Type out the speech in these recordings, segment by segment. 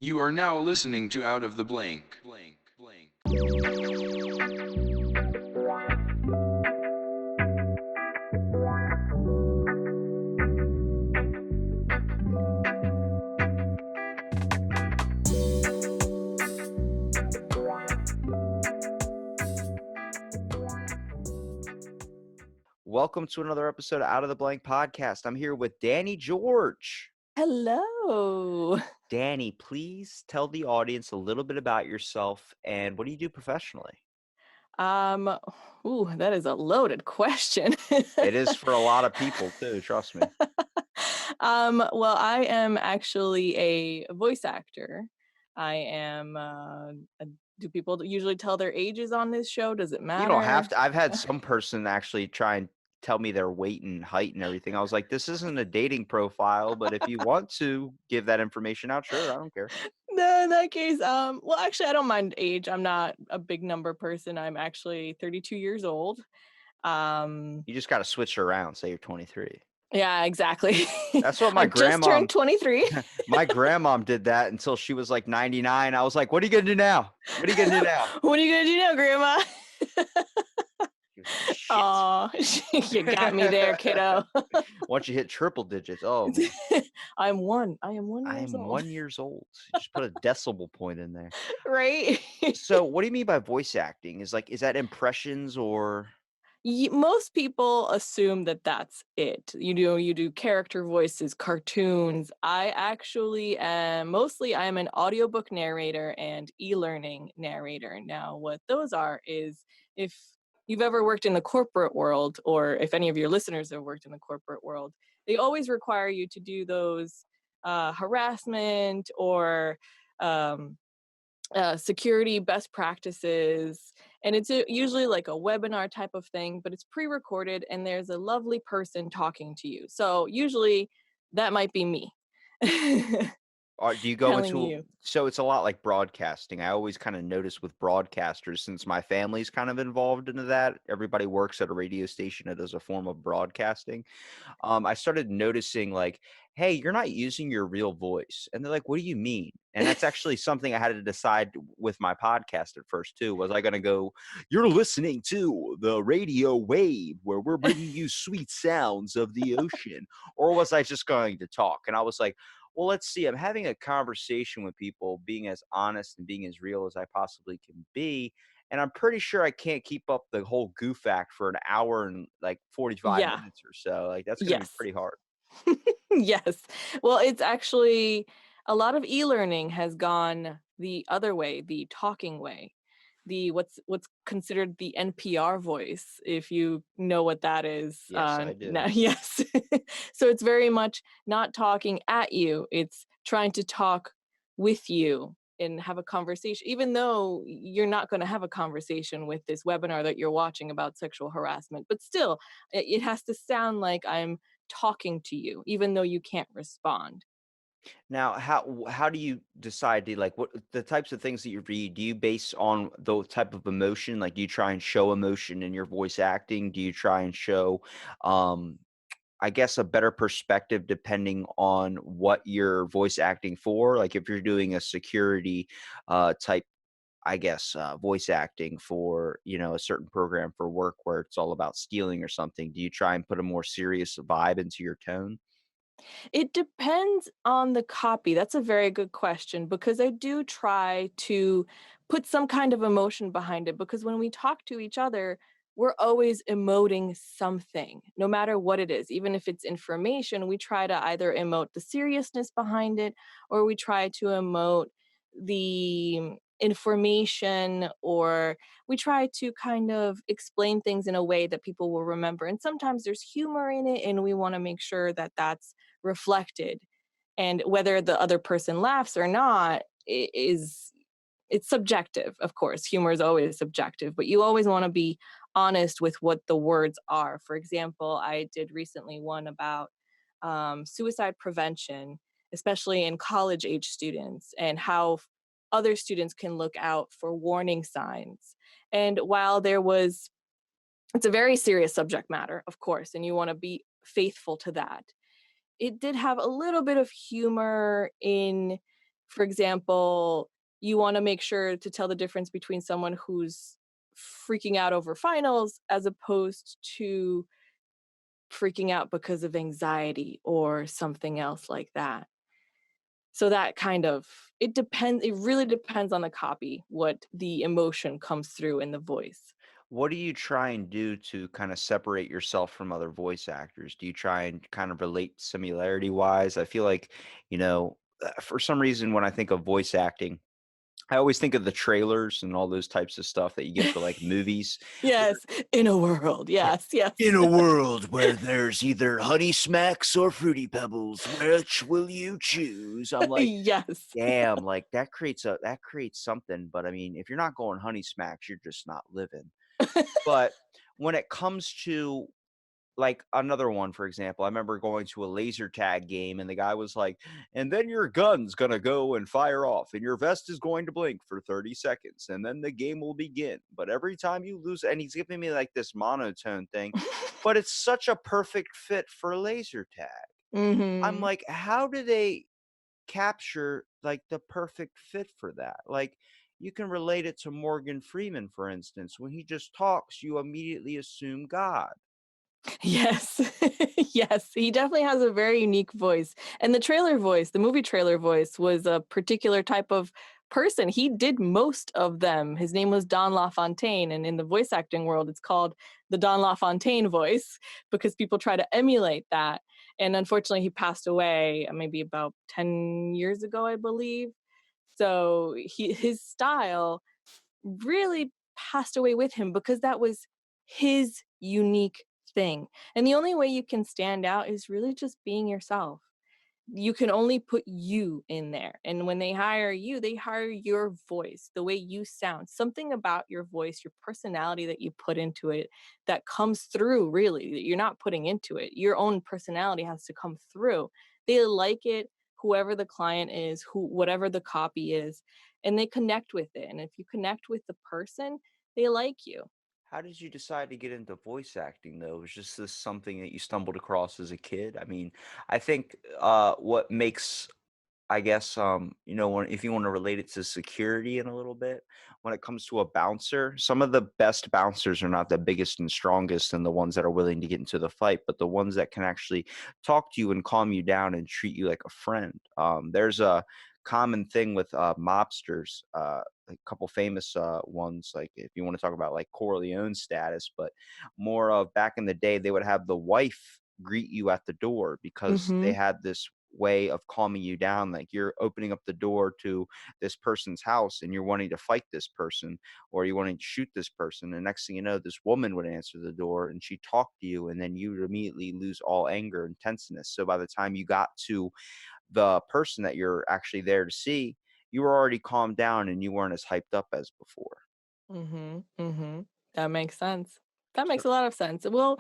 You are now listening to Out of the Blank. Welcome to another episode of Out of the Blank podcast. I'm here with Danny George. Hello. Danny, please tell the audience a little bit about yourself and what do you do professionally? That is a loaded question. It is for a lot of people too, trust me. Well, I am actually a voice actor. I am, do people usually tell their ages on this show? Does it You don't matter? have to. I've had some person actually try and tell me their weight and height and everything. I was like, this isn't a dating profile, but if you want to give that information out, sure, I don't care. No, in that case, well, actually, I don't mind age. I'm not a big number person. I'm actually 32 years old. Um, You just got to switch it around, say you're 23. yeah, exactly. That's what my I just grandma turned 23. my grandmom did that until she was like 99. I was like, what are you going to do now? What are you going to do now? What are you gonna do now, Grandma? She was like, shit. Aw, you got me there, kiddo. Once you hit triple digits, oh man. I am 1 I years am old, 1 years old. Just put a decimal point in there. right? So what do you mean by voice acting? Is that impressions or Most people assume that that's it. You do character voices, cartoons. I actually am mostly I'm an audiobook narrator and e-learning narrator. Now, what those are is if you've ever worked in the corporate world, or if any of your listeners have worked in the corporate world, they always require you to do those harassment or um, security best practices, and it's usually like a webinar type of thing, but it's pre-recorded and there's a lovely person talking to you, so usually that might be me. do you go Telling into you. so it's a lot like broadcasting. I always kind of notice with broadcasters, since my family's kind of involved into that, everybody works at a radio station that is a form of broadcasting. I started noticing like, hey, you're not using your real voice. And they're like, what do you mean? And that's actually something I had to decide with my podcast at first too. Was I going to go, you're listening to the radio wave where we're bringing you sweet sounds of the ocean? Or was I just going to talk? And I was like, well, let's see. I'm having a conversation with people, being as honest and being as real as I possibly can be. And I'm pretty sure I can't keep up the whole goof act for an hour and like 45 Yeah. minutes or so. Like that's going to be Yes. pretty hard. Yes. Well, it's actually a lot of e-learning has gone the other way, the talking way. The what's considered the NPR voice, if you know what that is. Yes, I do. Now, yes. So it's very much not talking at you, it's trying to talk with you and have a conversation, even though you're not going to have a conversation with this webinar that you're watching about sexual harassment, but still it has to sound like I'm talking to you, even though you can't respond. Now, how do you decide to like what the types of things that you read? Do you base on the type of emotion? Like, do you try and show emotion in your voice acting? Do you try and show, um, I guess, a better perspective depending on what you're voice acting for? Like, if you're doing a security type, I guess, voice acting for a certain program for work where it's all about stealing or something. Do you try and put a more serious vibe into your tone? It depends on the copy. That's a very good question, because I do try to put some kind of emotion behind it, because when we talk to each other, we're always emoting something, no matter what it is. Even if it's information, we try to either emote the seriousness behind it, or we try to emote the information, or we try to kind of explain things in a way that people will remember. And sometimes there's humor in it, and we want to make sure that that's reflected, and whether the other person laughs or not is it's subjective. Of course, humor is always subjective, but you always want to be honest with what the words are. For example, I did recently one about suicide prevention, especially in college age students, and how other students can look out for warning signs. And while it's a very serious subject matter, of course, and you want to be faithful to that, it did have a little bit of humor in For example, you want to make sure to tell the difference between someone who's freaking out over finals as opposed to freaking out because of anxiety or something else like that. So that kind of, it really depends on the copy, what the emotion comes through in the voice. What do you try and do to kind of separate yourself from other voice actors? Do you try and kind of relate similarity wise? I feel like, for some reason, when I think of voice acting, I always think of the trailers and all those types of stuff that you get for like movies. Yes, in a world. Yeah. Yes, In yes. a world where there's either Honey Smacks or Fruity Pebbles, which will you choose? I'm like, Yes. damn, like that creates something. But I mean, if you're not going Honey Smacks, you're just not living. But when it comes to like another one, for example, I remember going to a laser tag game and the guy was like, and then your gun's gonna go and fire off, and your vest is going to blink for 30 seconds, and then the game will begin. But every time you lose, and he's giving me like this monotone thing, but it's such a perfect fit for laser tag. I'm Mhm. like, how do they capture like the perfect fit for that? Like, you can relate it to Morgan Freeman, for instance. When he just talks, you immediately assume God. Yes. Yes, he definitely has a very unique voice, and the trailer voice, the movie trailer voice was a particular type of person. He did most of them. His name was Don LaFontaine, and in the voice acting world, it's called the Don LaFontaine voice because people try to emulate that, and unfortunately, he passed away, maybe about 10 years ago, I believe. So, his style really passed away with him because that was his unique thing. And the only way you can stand out is really just being yourself. You can only put you in there. And when they hire you, they hire your voice, the way you sound, something about your voice, your personality that you put into it that comes through, really, that you're not putting into it. Your own personality has to come through. They like it, whoever the client is, whatever the copy is, and they connect with it. And if you connect with the person, they like you. How did you decide to get into voice acting though? Was just this something that you stumbled across as a kid? I mean, I think what makes I guess when if you want to relate it to security in a little bit, when it comes to a bouncer, some of the best bouncers are not the biggest and strongest and the ones that are willing to get into the fight, but the ones that can actually talk to you and calm you down and treat you like a friend. There's a common thing with mobsters, a couple famous ones, like if you want to talk about like Corleone status, but more of back in the day, they would have the wife greet you at the door because they Mhm. had this way of calming you down. Like you're opening up the door to this person's house and you're wanting to fight this person or you're wanting to shoot this person. And next thing you know, this woman would answer the door and she talked to you, and then you would immediately lose all anger and tenseness. So by the time you got to the person that you're actually there to see, you were already calmed down and you weren't as hyped up as before. Mhm, mhm. That makes sense. That So makes a lot of sense. Well,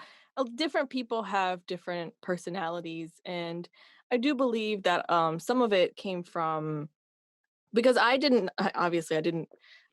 different people have different personalities, and I do believe that, some of it came from because I didn't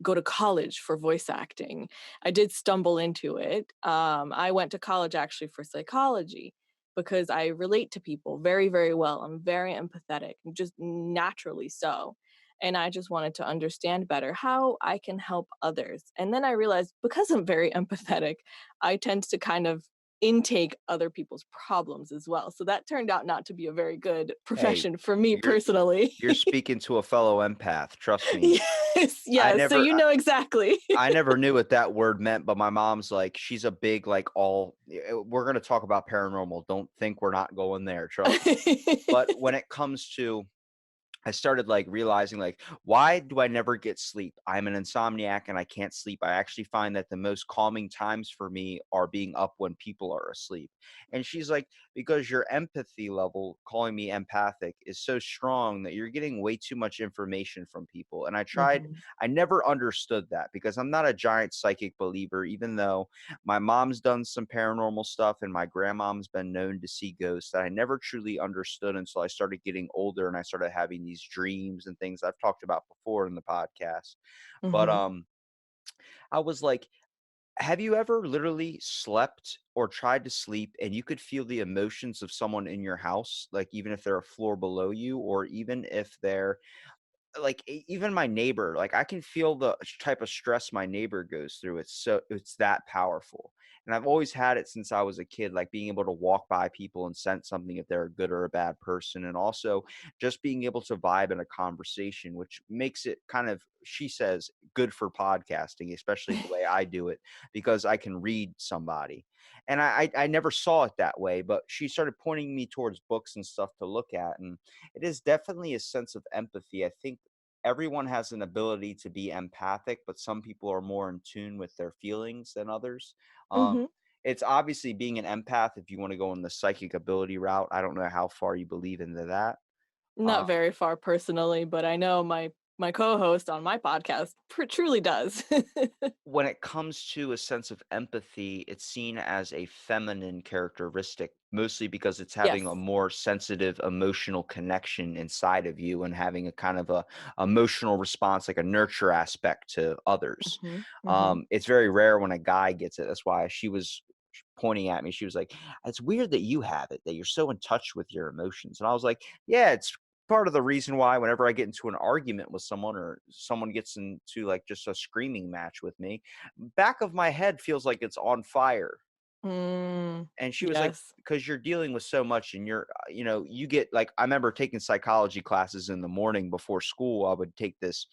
go to college for voice acting. I did stumble into it. I went to college actually for psychology because I relate to people very, very well. I'm very empathetic, just naturally so. And I just wanted to understand better how I can help others. And then I realized because I'm very empathetic, I tend to kind of intake other people's problems as well. So that turned out not to be a very good hey, profession for me you're personally. you're speaking to a fellow empath. Trust me. Yes, I yes, so never you know exactly. I never knew what that word meant, but my mom's like, she's a big, like, we're going to talk about paranormal. Don't think we're not going there. Trust me. But when it comes to I started like realizing like, why do I never get sleep? I'm an insomniac and I can't sleep. I actually find that the most calming times for me are being up when people are asleep. And she's like, because your empathy level, calling me empathic, is so strong that you're getting way too much information from people. And Mhm, I never understood that because I'm not a giant psychic believer, even though my mom's done some paranormal stuff and my grandmom's been known to see ghosts that I never truly understood until I started getting older and I started having these dreams and things I've talked about before in the podcast. But mhm. I was like, have you ever literally slept or tried to sleep and you could feel the emotions of someone in your house, like even if they're a floor below you or even if they're like even my neighbor, like I can feel the type of stress my neighbor goes through. It's that powerful. And I've always had it since I was a kid, like being able to walk by people and sense something if they're a good or a bad person. And also just being able to vibe in a conversation, which makes it kind of, she says, good for podcasting, especially the way I do it, because I can read somebody. And I never saw it that way, but she started pointing me towards books and stuff to look at. And it is definitely a sense of empathy. I think everyone has an ability to be empathic, but some people are more in tune with their feelings than others. Um, Hmm. it's obviously being an empath if you want to go in the psychic ability route. I don't know how far you believe into that. Not Uh, very far personally, but I know my co-host on my podcast truly does. when it comes to a sense of empathy, it's seen as a feminine characteristic, mostly because it's having a Yes. more sensitive emotional connection inside of you and having a kind of a emotional response, like a nurture aspect to others. Hmm. Hmm. It's very rare when a guy gets it. That's why she was pointing at me. She was like, "It's weird that you have it, that you're so in touch with your emotions." And I was like, "Yeah, it's part of the reason why whenever I get into an argument with someone or someone gets into like just a screaming match with me, back of my head feels like it's on fire." Mm, And she was like, yes. "Because you're dealing with so much and you're, you get like," I remember taking psychology classes in the morning before school. I would take this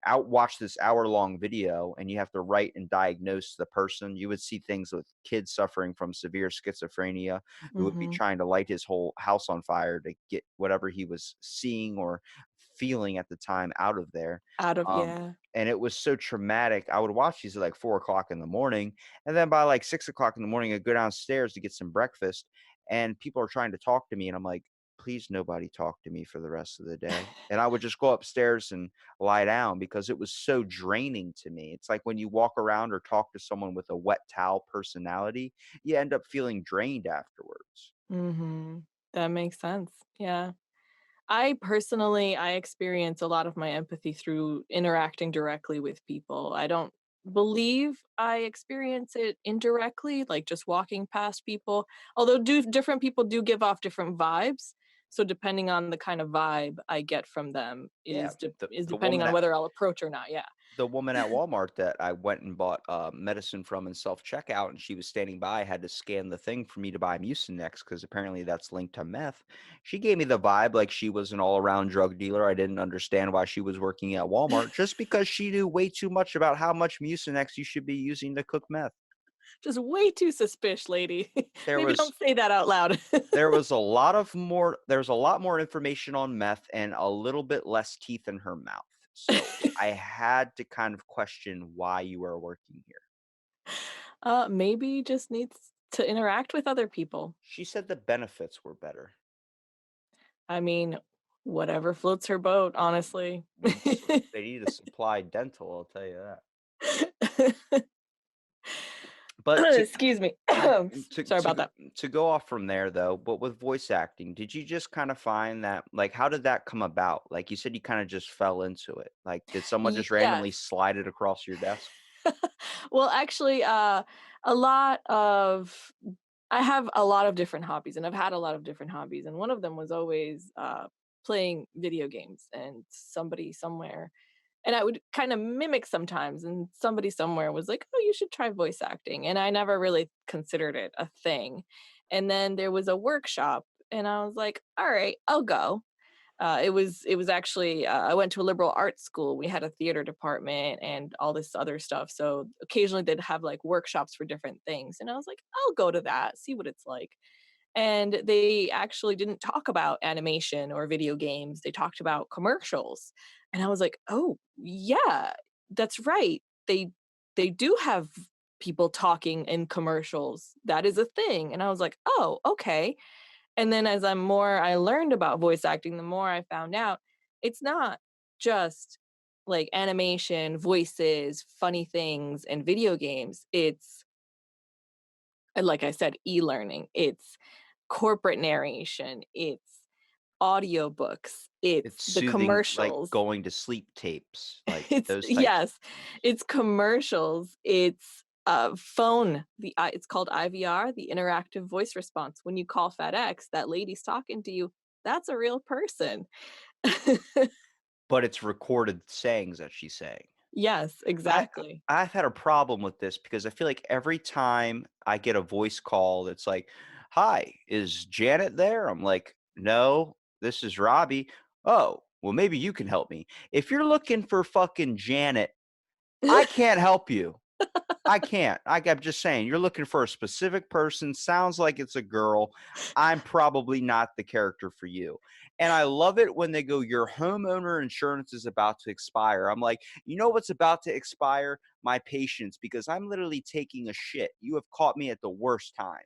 watch this hour-long video, and you have to write and diagnose the person. You would see things with kids suffering from severe schizophrenia who would be Hmm. trying to light his whole house on fire to get whatever he was seeing or feeling at the time out of there. Out of, Um, yeah. and it was so traumatic. I would watch these at like 4 o'clock in the morning, and then by like 6 o'clock in the morning, I'd go downstairs to get some breakfast, and people are trying to talk to me. And I'm like, please, nobody talk to me for the rest of the day. And I would just go upstairs and lie down because it was so draining to me. It's like when you walk around or talk to someone with a wet towel personality, you end up feeling drained afterwards. Hmm. That makes sense. Yeah. I personally, I experience a lot of my empathy through interacting directly with people. I don't believe I experience it indirectly, like just walking past people. Although do different people do give off different vibes. So depending on the kind of vibe I get from them Yeah, is the depending woman on at whether I'll approach or not. Yeah. the woman at Walmart that I went and bought, medicine from in self-checkout, and she was standing by, I had to scan the thing for me to buy Mucinex because apparently that's linked to meth. She gave me the vibe like she was an all-around drug dealer. I didn't understand why she was working at Walmart just because she knew way too much about how much Mucinex you should be using to cook meth. Just way too suspicious, lady. There Maybe was don't say that out loud. there's a lot more information on meth and a little bit less teeth in her mouth. So I had to kind of question why you are working here. Maybe just needs to interact with other people. She said the benefits were better. I mean, whatever floats her boat, honestly. They need to supply dental, I'll tell you that. But Excuse me. to Sorry to about g that. to go off from there though, but with voice acting, did you just kinda find that like, how did that come about? Like, you said you kinda just fell into it. Like, did someone just Yes. randomly slide it across your desk? Well, actually, a lot of I have a lot of different hobbies, and I've had a lot of different hobbies, and one of them was always playing video games. And somebody somewhere, and I would kind of mimic sometimes, and somebody somewhere was like, "Oh, you should try voice acting," and I never really considered it a thing. And then there was a workshop, and I was like, "All right, I'll go." It was actually I went to a liberal arts school. We had a theater department and all this other stuff. So occasionally they'd have like workshops for different things, and I was like, I'll go to that, see what it's like. And they actually didn't talk about animation or video games. They talked about commercials, and I was like, oh yeah, that's right. They do have people talking in commercials. That is a thing. And I was like, oh okay. And then as I learned about voice acting, the more I found out it's not just like animation, voices, funny things, and video games. It's like I said, e-learning. It's corporate narration. It's audiobooks. It's It's the soothing, like commercials. going to sleep tapes, like It's those types of yes, it's commercials. It's phone. It's called IVR, the interactive voice response. When you call FedEx, that lady's talking to you. That's a real person. but it's recorded sayings that she's saying. Yes, I exactly. I've had a problem with this because I feel like every time I get a voice call that's like, "Hi, is Janet there?" I'm like, "No, this is Robbie." "Oh, well, maybe you can help me." If you're looking for fucking Janet, I can't help you. I can't. I'm just saying, you're looking for a specific person, sounds like it's a girl. I'm probably not the character for you. And I love it when they go, "Your homeowner insurance is about to expire." I'm like, you know what's about to expire? My patience, because I'm literally taking a shit. You have caught me at the worst time.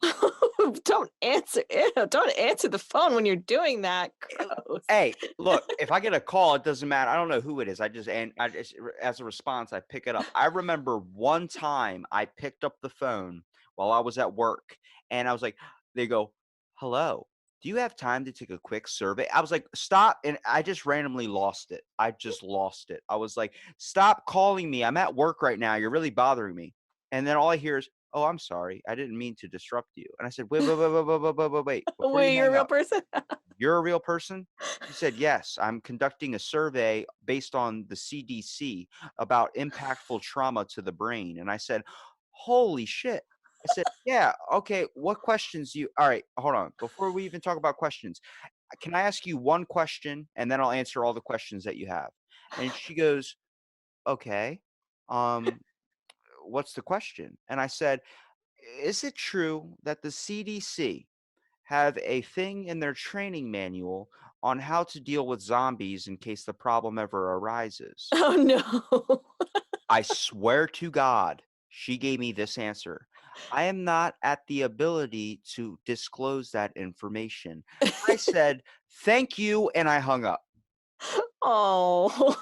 Don't answer ew, don't answer the phone when you're doing that. Eh, Gross. Hey, look, if I get a call, it doesn't matter. I don't know who it is. I just as a response, I pick it up. I remember one time I picked up the phone while I was at work and I was like, they go, "Hello. Do you have time to take a quick survey?" I was like, "Stop." And I just randomly lost it. I just lost it. I was like, "Stop calling me. I'm at work right now. You're really bothering me." And then all I hear is, "Oh, I'm sorry. I didn't mean to disrupt you." And I said, "Wait, wait, wait, wait, wait, wait, wait, wait, wait. Before you Wait, you're a hang real up, person? you're a real person?" She said, "Yes, I'm conducting a survey based on the CDC about impactful trauma to the brain." And I said, "Holy shit." I said, "Yeah, okay. What questions you all right, hold on. Before we even talk about questions, can I ask you one question and then I'll answer all the questions that you have?" And she goes, "Okay. Um, what's the question?" And I said, "Is it true that the CDC have a thing in their training manual on how to deal with zombies in case the problem ever arises?" Oh, no. I swear to God, she gave me this answer. "I am not at the ability to disclose that information." I said, "Thank you," and I hung up. Oh.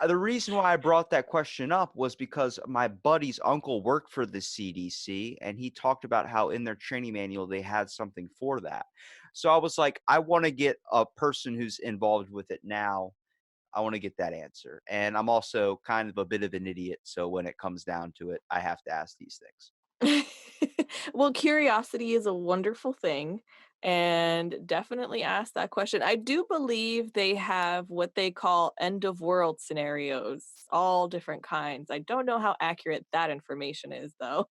The reason why I brought that question up was because my buddy's uncle worked for the CDC and he talked about how in their training manual they had something for that. So I was like, I want to get a person who's involved with it now. I want to get that answer. And I'm also kind of a bit of an idiot. So when it comes down to it, I have to ask these things. Well, curiosity is a wonderful thing, and definitely ask that question. I do believe they have what they call end of world scenarios, all different kinds. I don't know how accurate that information is, though.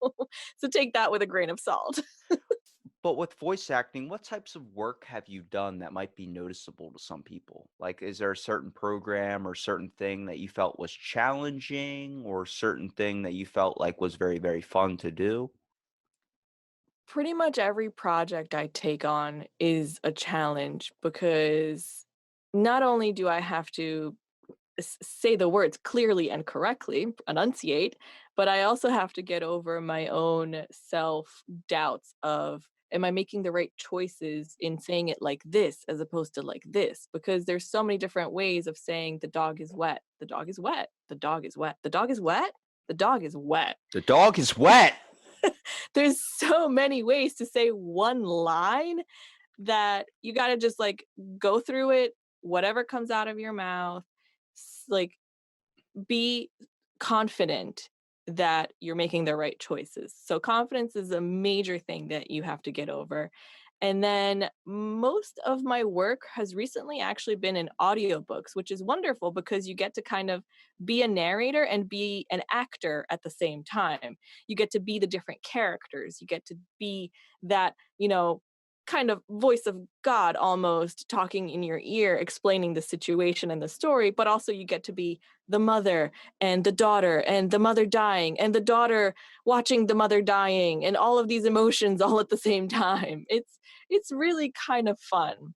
So take that with a grain of salt. But with voice acting, what types of work have you done that might be noticeable to some people? Like, is there a certain program or certain thing that you felt was challenging or certain thing that you felt like was very, very fun to do? Pretty much every project I take on is a challenge because not only do I have to say the words clearly and correctly, enunciate, but I also have to get over my own self doubts of, am I making the right choices in saying it like this as opposed to like this? Because there's so many different ways of saying the dog is wet. The dog is wet. The dog is wet. The dog is wet. The dog is wet. The dog is wet. There's so many ways to say one line that you got to just like go through it, whatever comes out of your mouth, like be confident that you're making the right choices. So confidence is a major thing that you have to get over. And then most of my work has recently actually been in audiobooks, which is wonderful because you get to kind of be a narrator and be an actor at the same time. You get to be the different characters. You get to be that, kind of voice of God almost talking in your ear, explaining the situation and the story, but also you get to be the mother and the daughter and the mother dying and the daughter watching the mother dying and all of these emotions all at the same time. It's really kind of fun.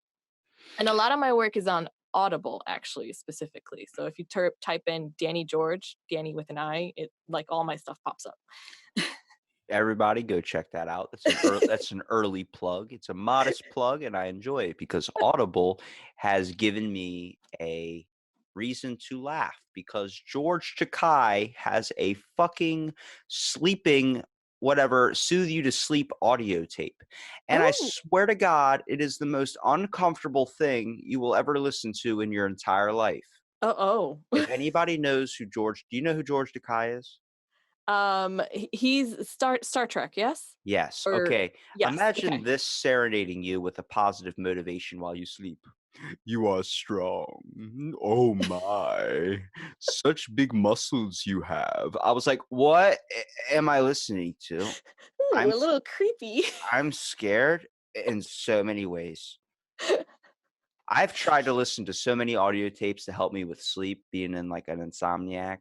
And a lot of my work is on Audible actually specifically. So if you type in Danny George, Danny with an I, it like all my stuff pops up. Everybody go check that out. That's an early plug. It's a modest plug and I enjoy it because Audible has given me a reason to laugh because George Takai has a fucking sleeping whatever soothe you to sleep audio tape. And I Oh, swear to God, it is the most uncomfortable thing you will ever listen to in your entire life. oh. If anybody knows who George, do you know who George Takai is? He's Star Trek, yes? Yes. Or Okay. yes, Imagine okay. this serenading you with a positive motivation while you sleep. You are strong. Oh my. Such big muscles you have. I was like, what am I listening to? Ooh, I'm a little creepy. I'm scared in so many ways. I've tried to listen to so many audio tapes to help me with sleep, being in like an insomniac.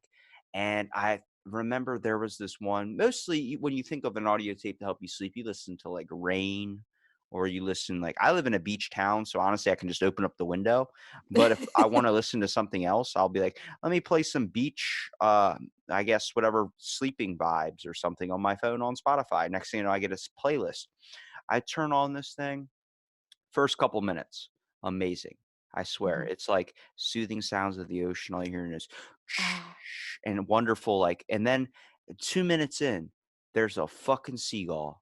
And I remember there was this one, mostly when you think of an audio tape to help you sleep, you listen to like rain or you listen like I live in a beach town. So honestly, I can just open up the window. But if I want to listen to something else, I'll be like, let me play some beach, I guess, whatever sleeping vibes or something on my phone on Spotify. Next thing you know, I get a playlist. I turn on this thing. First couple minutes, amazing. I swear. Mhm. It's like soothing sounds of the ocean. All you're hearing is Oh, and wonderful, like, and then 2 minutes in, there's a fucking seagull,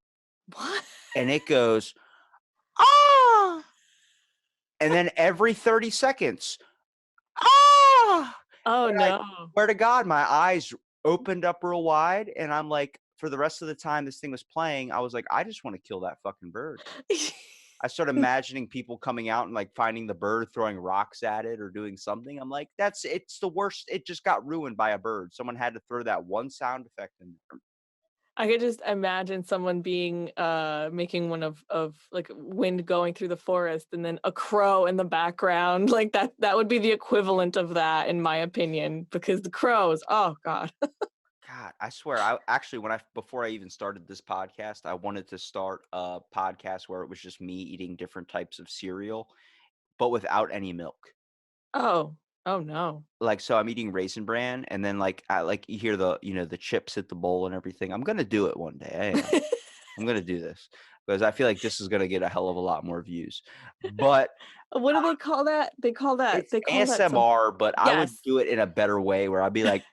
what? and it goes, "Ah!" And then every 30 seconds, "Ah!" Oh, And I no. swear to God, my eyes opened up real wide, and I'm like, for the rest of the time this thing was playing, I was like, "I just wanna kill that fucking bird." I start imagining people coming out and, like, finding the bird, throwing rocks at it or doing something. I'm like, it's the worst. It just got ruined by a bird. Someone had to throw that one sound effect in there. I could just imagine someone being, making one of, like, wind going through the forest and then a crow in the background, like, that would be the equivalent of that, in my opinion, because the crows, oh god. God, I swear, I actually, when I before I even started this podcast, I wanted to start a podcast where it was just me eating different types of cereal, but without any milk. Oh. Oh, no. Like, so I'm eating Raisin Bran, and then, like, you hear the, the chips hit the bowl and everything. I'm gonna do it one day. I am. I'm gonna do this because I feel like this is gonna get a hell of a lot more views. But What do they call that? it's They call that some ASMR, but I would yes. do it in a better way where I'd be like,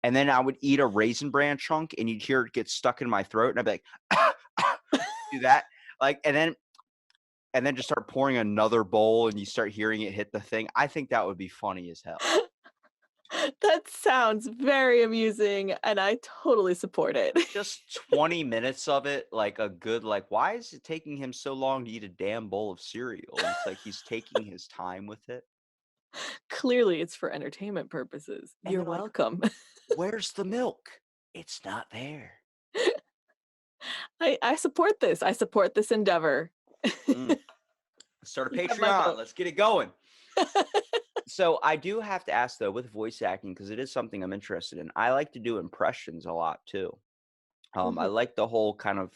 and then I would eat a Raisin Bran chunk, and you'd hear it get stuck in my throat, and I'd be like, do that, like, and then just start pouring another bowl, and you start hearing it hit the thing. I think that would be funny as hell. That sounds very amusing, and I totally support it. Just 20 minutes of it, like a good, like, why is it taking him so long to eat a damn bowl of cereal? And it's like he's taking his time with it. Clearly, it's for entertainment purposes. And You're they're like, welcome. where's the milk? It's not there. I support this. I support this endeavor. Mm. Start a You have my Patreon. vote. Let's get it going. So I do have to ask though, with voice acting, because it is something I'm interested in. I like to do impressions a lot too. I Mhm. like the whole kind of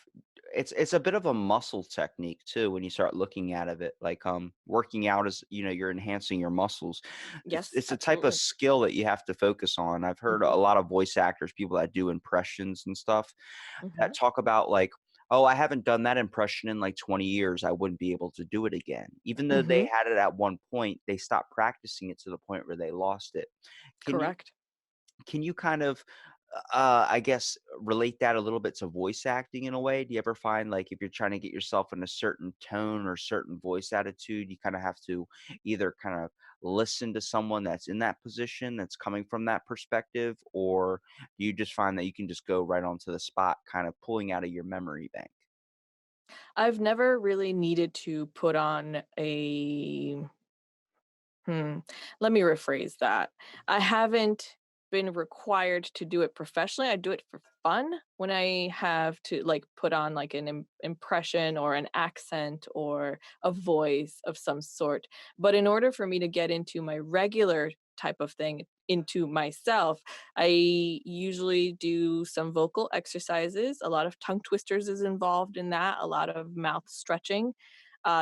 it's a bit of a muscle technique too when you start looking at it like working out is you're enhancing your muscles. it's Yes, it's a type of absolutely. skill that you have to focus on. I've heard Mhm, a lot of voice actors, people that do impressions and stuff, mhm, that talk about like, oh, I haven't done that impression in like 20 years, I wouldn't be able to do it again, even though they mhm. had it at one point. They stopped practicing it to the point where they lost it. Can you Correct. can you kind of, I guess, relate that a little bit to voice acting in a way? Do you ever find like if you're trying to get yourself in a certain tone or certain voice attitude, you kind of have to either kind of listen to someone that's in that position, that's coming from that perspective, or do you just find that you can just go right onto the spot, kind of pulling out of your memory bank? I've never really needed to put on a Hmm. Let me rephrase that. I haven't been required to do it professionally. I do it for fun when I have to like put on like an impression or an accent or a voice of some sort. But in order for me to get into my regular type of thing, into myself, I usually do some vocal exercises. A lot of tongue twisters is involved in that, a lot of mouth stretching,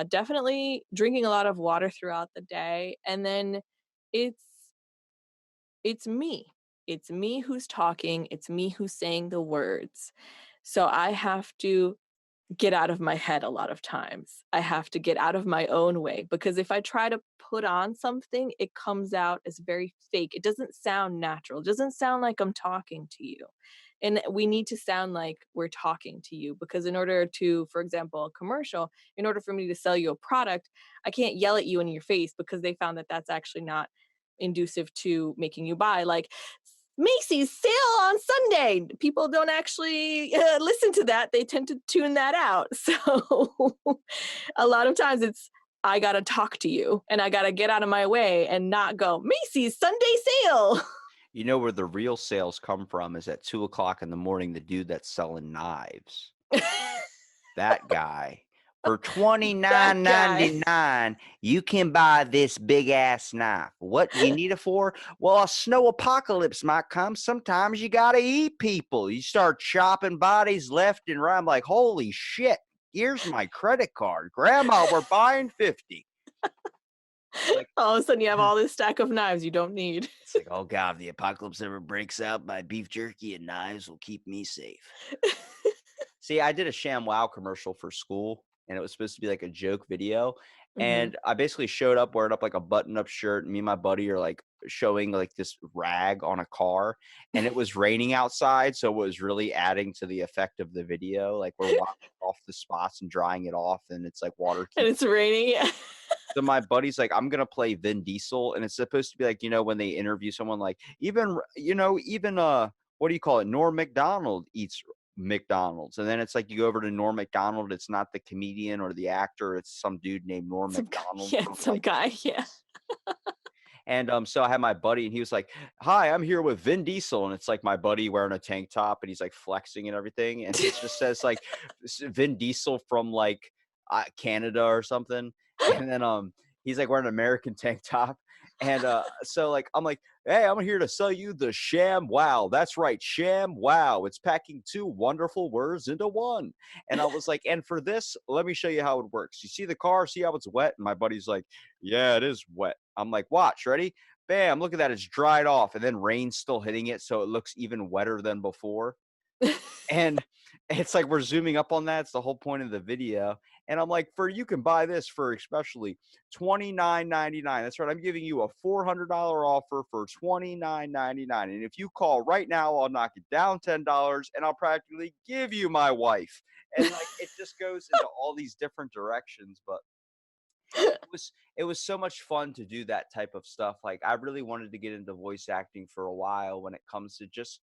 definitely drinking a lot of water throughout the day, and then it's it's me. It's me who's talking, it's me who's saying the words. So I have to get out of my head a lot of times. I have to get out of my own way because if I try to put on something, it comes out as very fake. It doesn't sound natural. It doesn't sound like I'm talking to you. And we need to sound like we're talking to you because in order to, for example, a commercial, in order for me to sell you a product, I can't yell at you in your face because they found that that's actually not inducive to making you buy. Like Macy's sale on Sunday. People don't actually listen to that. They tend to tune that out. So a lot of times it's I gotta talk to you and I gotta get out of my way and not go, Macy's Sunday sale. You know where the real sales come from is at 2 o'clock in the morning, the dude that's selling knives. That guy. For That guy. $29.99, you can buy this big ass knife. What do you need it for? Well, a snow apocalypse might come. Sometimes you gotta eat people. You start chopping bodies left and right. I'm like, holy shit. Here's my credit card. Grandma, we're buying 50. Like, All of a sudden you have all this stack of knives you don't need. it's like, oh God, if the apocalypse ever breaks out, my beef jerky and knives will keep me safe. See, I did a ShamWow commercial for school, and it was supposed to be like a joke video. Mhm. And I basically showed up wearing up like a button-up shirt, and me and my buddy are like showing like this rag on a car, and it was raining outside, so it was really adding to the effect of the video. Like we're washing off the spots and drying it off, and it's like water And keeps. it's raining. So my buddy's like, I'm gonna play Vin Diesel, and it's supposed to be like, when they interview someone like even what do you call it? Norm Macdonald eats McDonald's. And then it's like you go over to Norm Macdonald, it's not the comedian or the actor, it's some dude named Norm Some guy, Macdonald yeah, from some like guy, yeah. and so I had my buddy and he was like, "Hi, I'm here with Vin Diesel." And it's like my buddy wearing a tank top and he's like flexing and everything. And it just says like Vin Diesel from like Canada or something. And then he's like wearing an American tank top. And so like I'm like, "Hey, I'm here to sell you the Sham Wow." That's right, Sham Wow. It's packing two wonderful words into one. And I was like, "And for this, let me show you how it works. You see the car, see how it's wet?" And my buddy's like, "Yeah, it is wet." I'm like, "Watch, ready? Bam, look at that. It's dried off." And then rain's still hitting it. So it looks even wetter than before. And it's like we're zooming up on that. It's the whole point of the video. And I'm like, you can buy this for especially $29.99. That's right. I'm giving you a $400 offer for $29.99. And if you call right now, I'll knock it down $10 and I'll practically give you my wife. And like it just goes into all these different directions. But it was so much fun to do that type of stuff. Like I really wanted to get into voice acting for a while when it comes to just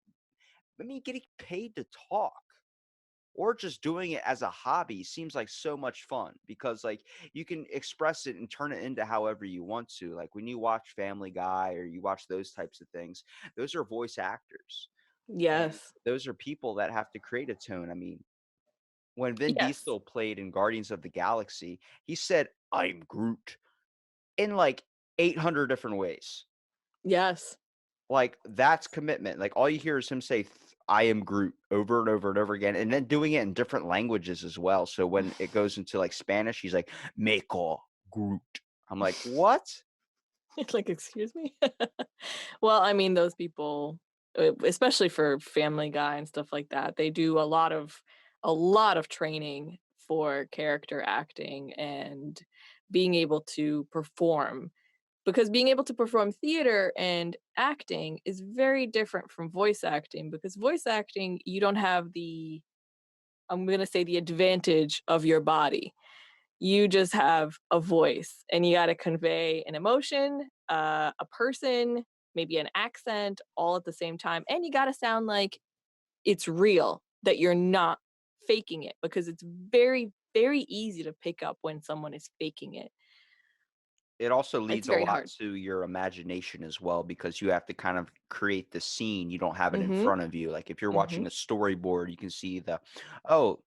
getting paid to talk or just doing it as a hobby seems like so much fun because like you can express it and turn it into however you want to. Like when you watch Family Guy or you watch those types of things, those are voice actors and Yes. those are people that have to create a tone. I mean, when Vin Yes. Diesel played in Guardians of the Galaxy, he said, "I'm Groot," in like 800 different ways. Yes. Like that's commitment. Like all you hear is him say, "I am Groot," over and over and over again, and then doing it in different languages as well. So when it goes into like Spanish, he's like, "Meko Groot." I'm like, "What?" It's like, excuse me? Well, I mean, those people, especially for Family Guy and stuff like that, they do a lot of training for character acting and being able to perform. Because being able to perform theater and acting is very different from voice acting, because voice acting, you don't have I'm gonna say, the advantage of your body. You just have a voice and you gotta convey an emotion, a person, maybe an accent, all at the same time, and you gotta sound like it's real, that you're not faking it, because it's very, very easy to pick up when someone is faking it. It also It's leads a very lot hard. to your imagination as well because you have to kind of create the scene. You don't have it in Mhm, front of you. Like if you're watching mhm, a storyboard, you can see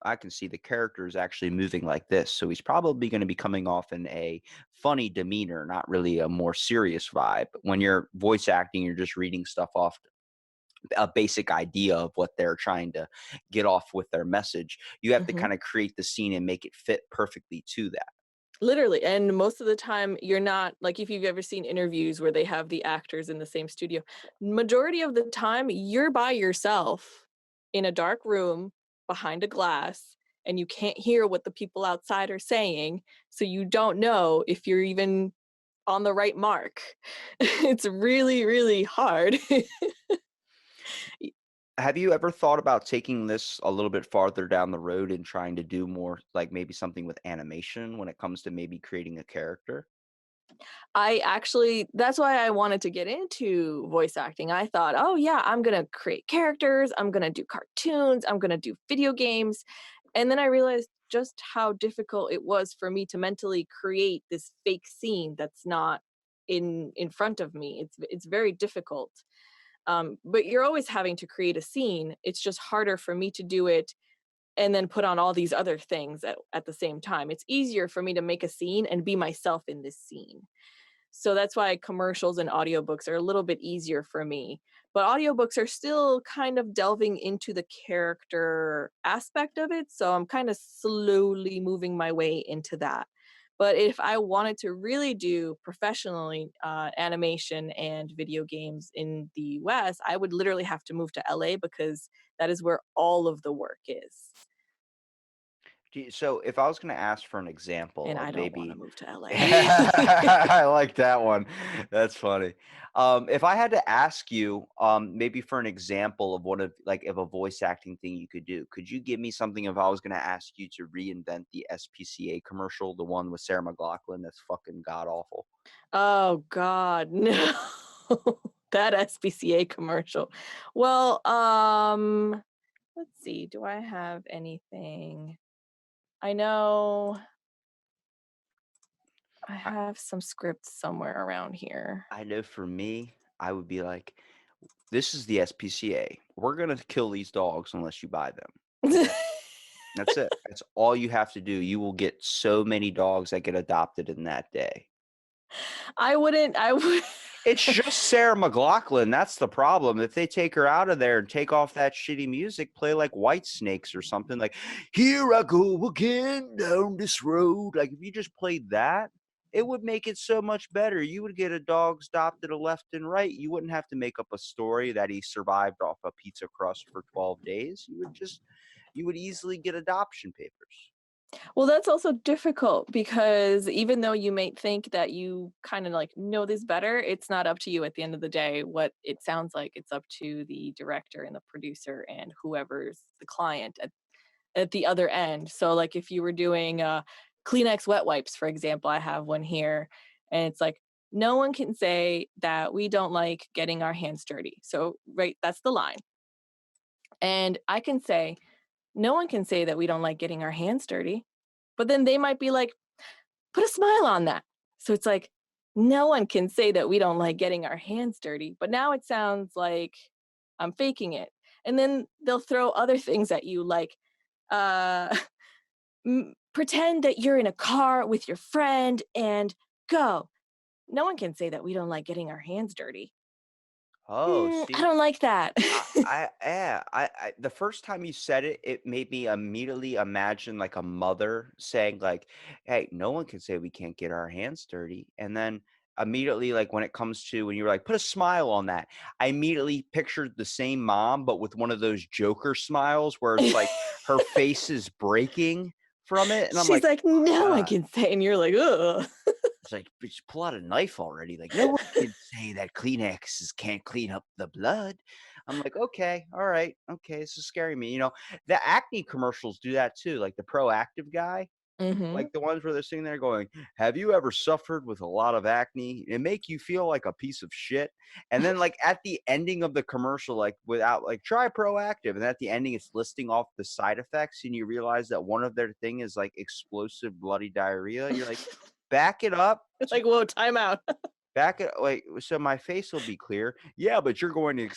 I can see the character is actually moving like this. So he's probably going to be coming off in a funny demeanor, not really a more serious vibe. When you're voice acting, you're just reading stuff off a basic idea of what they're trying to get off with their message. You have to mhm. kind of create the scene and make it fit perfectly to that. Literally, and most of the time, you're not like, if you've ever seen interviews where they have the actors in the same studio, majority of the time, you're by yourself in a dark room behind a glass, and you can't hear what the people outside are saying, so you don't know if you're even on the right mark. It's really, really hard. Have you ever thought about taking this a little bit farther down the road and trying to do more like maybe something with animation when it comes to maybe creating a character? I actually That's why I wanted to get into voice acting. I thought, "Oh, yeah, I'm gonna create characters, I'm gonna do cartoons, I'm gonna do video games," and then I realized just how difficult it was for me to mentally create this fake scene that's not in front of me. It's very difficult. But you're always having to create a scene. It's just harder for me to do it and then put on all these other things at the same time. It's easier for me to make a scene and be myself in this scene. So that's why commercials and audiobooks are a little bit easier for me. But audiobooks are still kind of delving into the character aspect of it. So I'm kind of slowly moving my way into that. But if I wanted to really do professionally animation and video games in the US, I would literally have to move to LA because that is where all of the work is. So if I was going to ask for an example And I of don't want to maybe, move to LA. I like that one. That's funny. If I had to ask you, maybe for an example of one of like of a voice acting thing you could you give me something if I was going to ask you to reinvent the SPCA commercial, the one with Sarah McLachlan that's fucking god awful? Oh God, no. That SPCA commercial. Well, let's see. Do I have anything? I know I I, have some scripts somewhere around here. I know for me, I would be like, this is the SPCA. We're going to kill these dogs unless you buy them. Okay. That's it. That's all you have to do. You will get so many dogs that get adopted in that day. I would. It's just Sarah McLachlan. That's the problem. If they take her out of there and take off that shitty music, play like White Snakes or something like, here I go again down this road. Like, if you just played that, it would make it so much better. You would get a dog adopted a left and right. You wouldn't have to make up a story that he survived off a pizza crust for 12 days. You would easily get adoption papers. Well, that's also difficult because even though you may think that you kind of like know this better, it's not up to you at the end of the day what it sounds like. It's up to the director and the producer and whoever's the client at the other end. So like if you were doing Kleenex wet wipes, for example, I have one here and it's like, no one can say that we don't like getting our hands dirty. So, right, that's the line. And I can say, no one can say that we don't like getting our hands dirty. But then they might be like, put a smile on that. So it's like, no one can say that we don't like getting our hands dirty. But now it sounds like I'm faking it. And then they'll throw other things at you like, uh, pretend that you're in a car with your friend and go. No one can say that we don't like getting our hands dirty. Oh, I see, don't like that. the first time you said it, it made me immediately imagine like a mother saying like, "Hey, no one can say we can't get our hands dirty." And then immediately, like when it comes to when you were like, "Put a smile on that," I immediately pictured the same mom, but with one of those Joker smiles where it's like her face is breaking from it, and I'm She's like, like, "Oh no one God." can say, and you're like, ugh. It's like, "Just pull out a knife already." Like, no one can say that Kleenexes can't clean up the blood. I'm like, okay, all right, okay, this is scaring me. The acne commercials do that too. Like the proactive guy, Hmm. like the ones where they're sitting there going, "Have you ever suffered with a lot of acne? It make you feel like a piece of shit." And then like at the ending of the commercial, like without like try proactive, and at the ending it's listing off the side effects, and you realize that one of their thing is like explosive bloody diarrhea. You're like, back it up. Like, whoa, time out. Back it like so my face will be clear. Yeah, but you're going to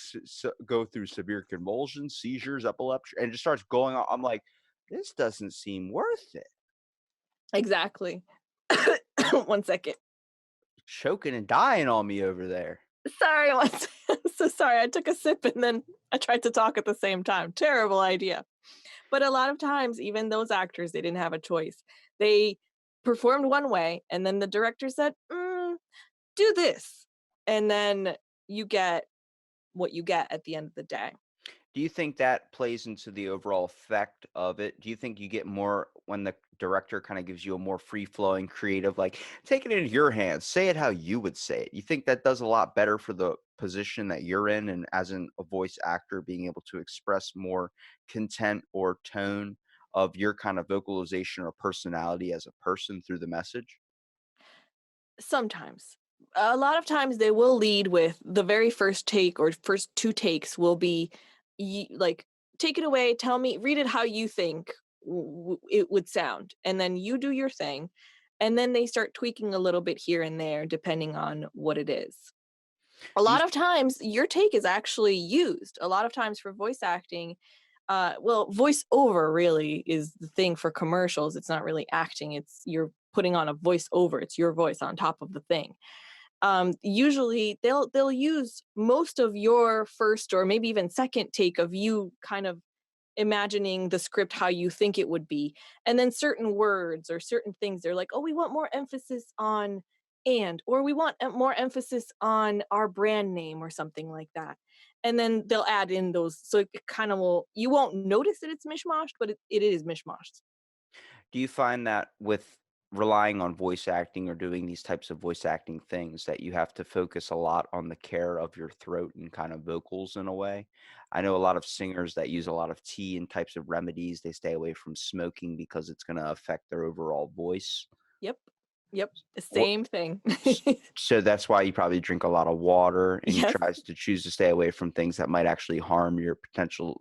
go through severe convulsions, seizures, epilepsy, and it just starts going on. I'm like, this doesn't seem worth it. Exactly. One second. Choking and dying on me over there. Sorry, one second. I'm so sorry. I took a sip and then I tried to talk at the same time. Terrible idea. But a lot of times, even those actors, they didn't have a choice. They performed one way, and then the director said, do this. And then you get what you get at the end of the day. Do you think that plays into the overall effect of it? Do you think you get more when the director kind of gives you a more free flowing, creative, like take it into your hands, say it how you would say it? You think that does a lot better for the position that you're in, and as a voice actor, being able to express more content or tone of your kind of vocalization or personality as a person through the message? Sometimes. A lot of times they will lead with the very first take or first two takes will be like, take it away, tell me, read it how you think, it would sound, and then you do your thing, and then they start tweaking a little bit here and there depending on what it is. A Do you lot of times your take is actually used. A lot of times for voice acting, well, voice over really is the thing for commercials. It's not really acting. It's you're putting on a voice over. It's your voice on top of the thing. Usually they'll use most of your first or maybe even second take of you kind of imagining the script how you think it would be. And then certain words or certain things, they're like, oh, we want more emphasis on or we want more emphasis on our brand name or something like that. And then they'll add in those. So it kind of will, you won't notice that it's mishmashed, but it is mishmashed. Do you find that with relying on voice acting or doing these types of voice acting things that you have to focus a lot on the care of your throat and kind of vocals in a way? I know a lot of singers that use a lot of tea and types of remedies. They stay away from smoking because it's going to affect their overall voice. Yep. Yep. The What same thing. so that's why you probably drink a lot of water and you Yes. tries to choose to stay away from things that might actually harm your potential,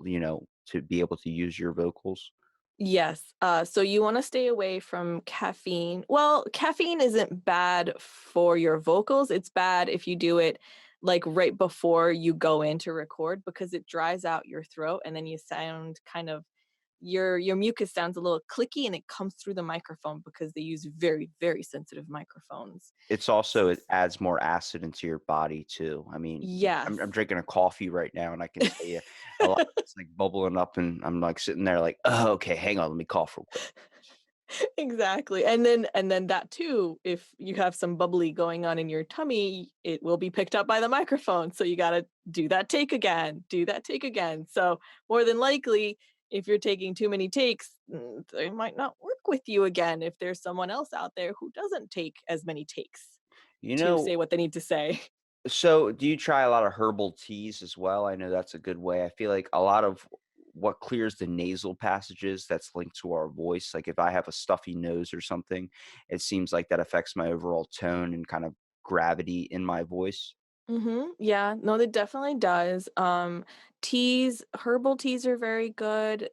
to be able to use your vocals. Yes. So you want to stay away from caffeine. Well, caffeine isn't bad for your vocals. It's bad if you do it like right before you go in to record because it dries out your throat and then you sound kind of your mucus sounds a little clicky and it comes through the microphone because they use very, very sensitive microphones. It's also it adds more acid into your body too. I mean, Yes. I'm drinking a coffee right now, and I can tell you a lot of it's, like, bubbling up, and I'm, like, sitting there like, "Oh, okay, hang on, let me cough real quick." Exactly. And then that too, if you have some bubbly going on in your tummy, it will be picked up by the microphone. So you got to do that take again, do that take again. So more than likely, if you're taking too many takes, they might not work with you again if there's someone else out there who doesn't take as many takes You to know say what they need to say. so do you try a lot of herbal teas as well? I know that's a good way. I feel like a lot of what clears the nasal passages that's linked to our voice, like, if I have a stuffy nose or something, it seems like that affects my overall tone and kind of gravity in my voice. Yeah, no, it definitely does. Teas, herbal teas are very good.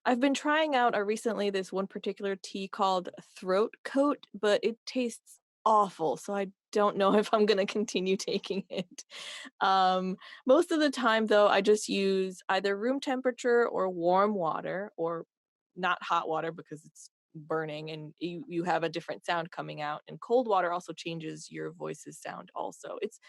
I've been trying out recently this one particular tea called Throat Coat, but it tastes awful, so I don't know if I'm gonna continue taking it. Um, Most of the time though, I just use either room temperature or warm water or not hot water because it's burning and you have a different sound coming out. And cold water also changes your voice's sound also. It's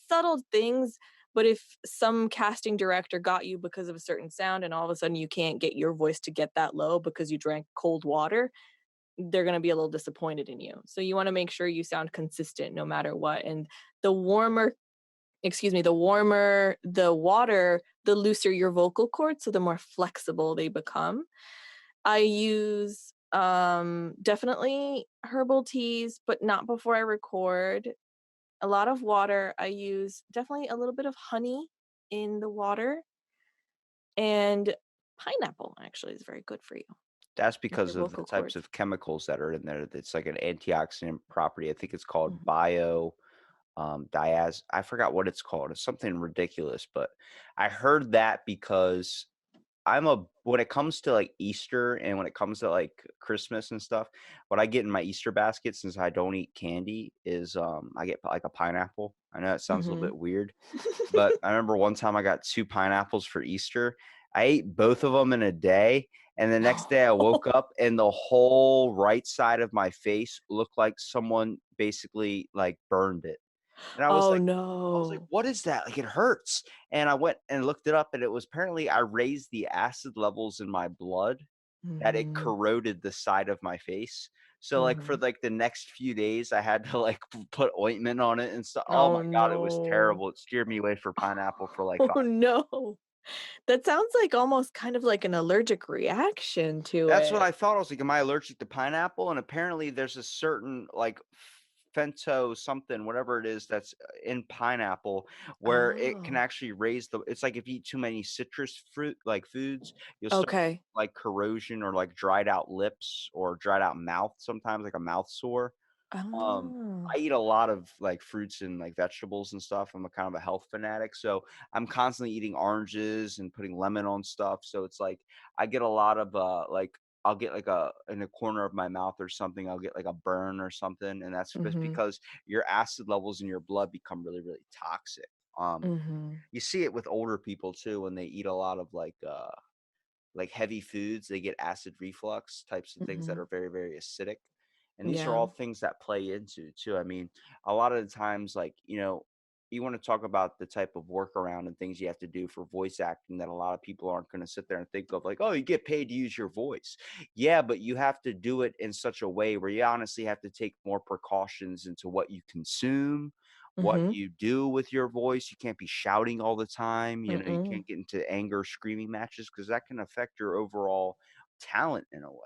subtle things, but if some casting director got you because of a certain sound and all of a sudden you can't get your voice to get that low because you drank cold water, they're going to be a little disappointed in you. So you want to make sure you sound consistent no matter what. And the warmer, the warmer the water, the looser your vocal cords, so the more flexible they become. I use definitely herbal teas, but not before I record. A lot of water. I use definitely a little bit of honey in the water, and pineapple actually is very good for you That's with your because of the vocal types cords. of chemicals that are in there. It's like an antioxidant property. I think it's called Mhm. diaz. I forgot what it's called. It's something ridiculous, but I heard that because I'm a when it comes to, like, Easter and when it comes to, like, Christmas and stuff, what I get in my Easter basket since I don't eat candy is, I get, like, a pineapple. I know it sounds a little Mhm. bit weird, but I remember one time I got 2 pineapples for Easter. I ate both of them in a day, and the next day I woke up and the whole right side of my face looked like someone basically, like, burned it. And Oh I was like, no. "What is that? Like, it hurts." And I went and looked it up, and it was apparently I raised the acid levels in my blood that it Mhm. corroded the side of my face. So, like, for, Mhm. like, the next few days, I had to, like, put ointment on it and stuff. Oh Oh my god, it was no. terrible. It steered me away for pineapple for, like, Oh no. That sounds like almost kind of like an allergic reaction to that's what it. I thought. I was like, "Am I allergic to pineapple?" And apparently there's a certain, like, fento something, whatever it is that's, in pineapple where it can Oh, actually raise the it's like if you eat too many citrus fruit, like, foods, you'll start okay. like, corrosion or, like, dried out lips or dried out mouth sometimes, like a mouth sore. Um, Oh. I eat a lot of, like, fruits and, like, vegetables and stuff. I'm a kind of a health fanatic, so I'm constantly eating oranges and putting lemon on stuff, so it's like I get a lot of, like, I'll get like in the corner of my mouth or something, I'll get like a burn or something, and that's just Mhm. because your acid levels in your blood become really, really toxic. Mhm. You see it with older people too when they eat a lot of like heavy foods, they get acid reflux types of things that Mhm. are very, very acidic. And these are Yeah. all things that play into too. I mean, a lot of the times, like, you want to talk about the type of workaround and things you have to do for voice acting that a lot of people aren't going to sit there and think of, like, oh, you get paid to use your voice. Yeah, but you have to do it in such a way where you honestly have to take more precautions into what you consume, what Mhm. you do with your voice. You can't be shouting all the time. You Mm-mm. can't get into anger screaming matches because that can affect your overall talent in a way.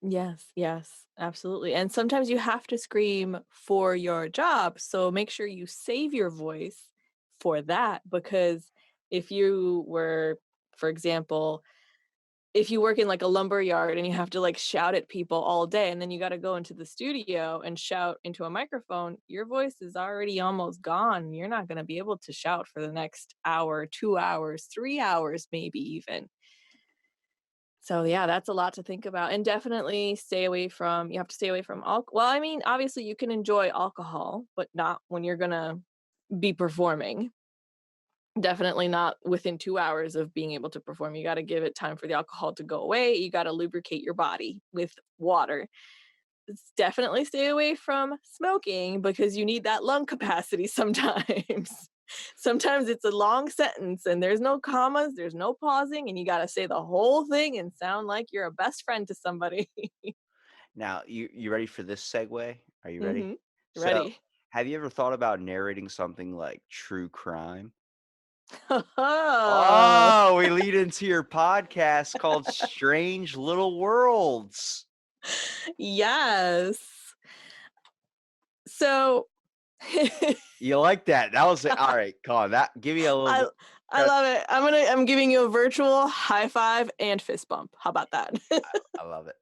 Yes, yes, absolutely. And sometimes you have to scream for your job, so make sure you save your voice for that because if you were, for example, if you work in like a lumber yard and you have to like shout at people all day and then you got to go into the studio and shout into a microphone, your voice is already almost gone. You're not going to be able to shout for the next hour, 2 hours, 3 hours maybe even. So yeah, that's a lot to think about, and definitely stay away from you have to stay away from alcohol. Well, I mean, obviously you can enjoy alcohol, but not when you're gonna be performing. Definitely not within 2 hours of being able to perform. You gotta give it time for the alcohol to go away. You gotta lubricate your body with water. Definitely stay away from smoking because you need that lung capacity sometimes. Sometimes it's a long sentence and there's no commas, there's no pausing, and you gotta say the whole thing and sound like you're a best friend to somebody. Now, you ready for this segue? Are you ready? Mhm. So, Ready. have you ever thought about narrating something like true crime? Oh, Oh, we lead into your podcast called Strange Little Worlds. yes. So You like that? That was all right. Come on, that give me a little I bit. I love it. I'm giving you a virtual high five and fist bump. How about that? I love it.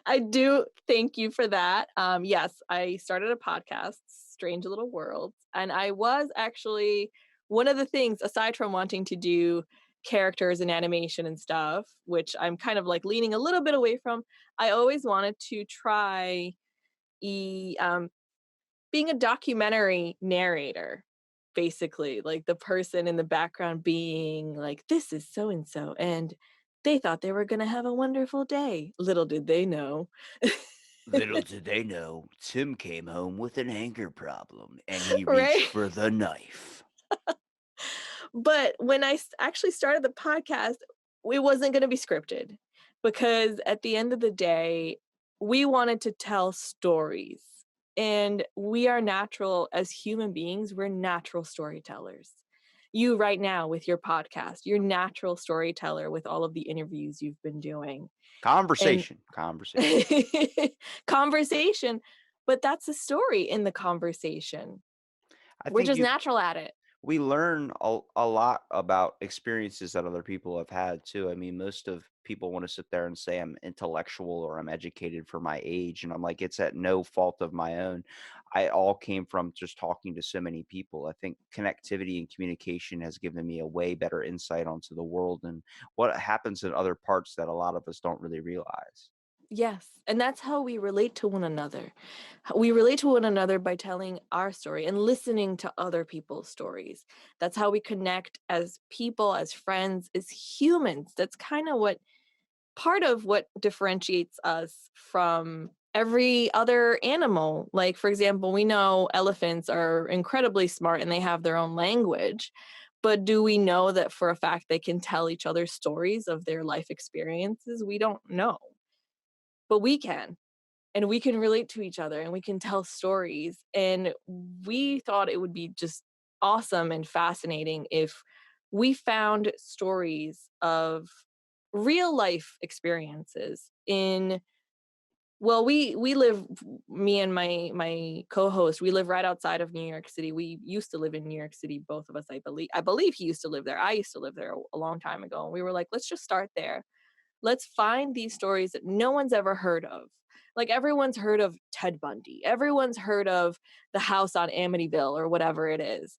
I do thank you for that. Yes, I started a podcast, Strange Little Worlds, and I was actually one of the things aside from wanting to do characters and animation and stuff, which I'm kind of like leaning a little bit away from. I always wanted to try e being a documentary narrator, basically, like the person in the background being like, "This is so and so, and they thought they were gonna have a wonderful day. Little did they know." Little did they know, Tim came home with an anger problem and he reached Right? for the knife. But when actually started the podcast, it wasn't gonna be scripted because at the end of the day, we wanted to tell stories, and we are natural as human beings, we're natural storytellers. You right now with your podcast, you're natural storyteller with all of the interviews you've been doing, and Conversation. conversation, but that's a story in the conversation. I We're think just you natural at it. we learn a lot about experiences that other people have had too. I mean, most of people want to sit there and say I'm intellectual or I'm educated for my age, and I'm like, it's at no fault of my own. I all came from just talking to so many people. I think connectivity and communication has given me a way better insight onto the world and what happens in other parts that a lot of us don't really realize. Yes, and that's how we relate to one another. We relate to one another by telling our story and listening to other people's stories. That's how we connect as people, as friends, as humans. That's kind of what part of what differentiates us from every other animal. Like, for example, we know elephants are incredibly smart and they have their own language. But do we know that for a fact they can tell each other stories of their life experiences? We don't know, but we can, and we can relate to each other and we can tell stories, and we thought it would be just awesome and fascinating if we found stories of real life experiences in, well, we live, me and my co-host, we live right outside of New York City. We used to live in New York City, both of us. I believe he used to live there. I used to live there a long time ago, and we were like, let's just start there. Let's find these stories that no one's ever heard of. Like everyone's heard of Ted Bundy. Everyone's heard of the house on Amityville or whatever it is.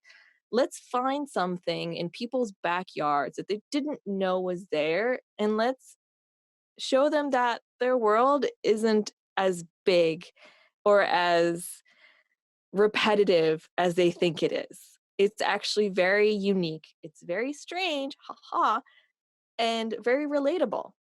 Let's find something in people's backyards that they didn't know was there, and let's show them that their world isn't as big or as repetitive as they think it is. It's actually very unique. It's very strange, haha, and very relatable.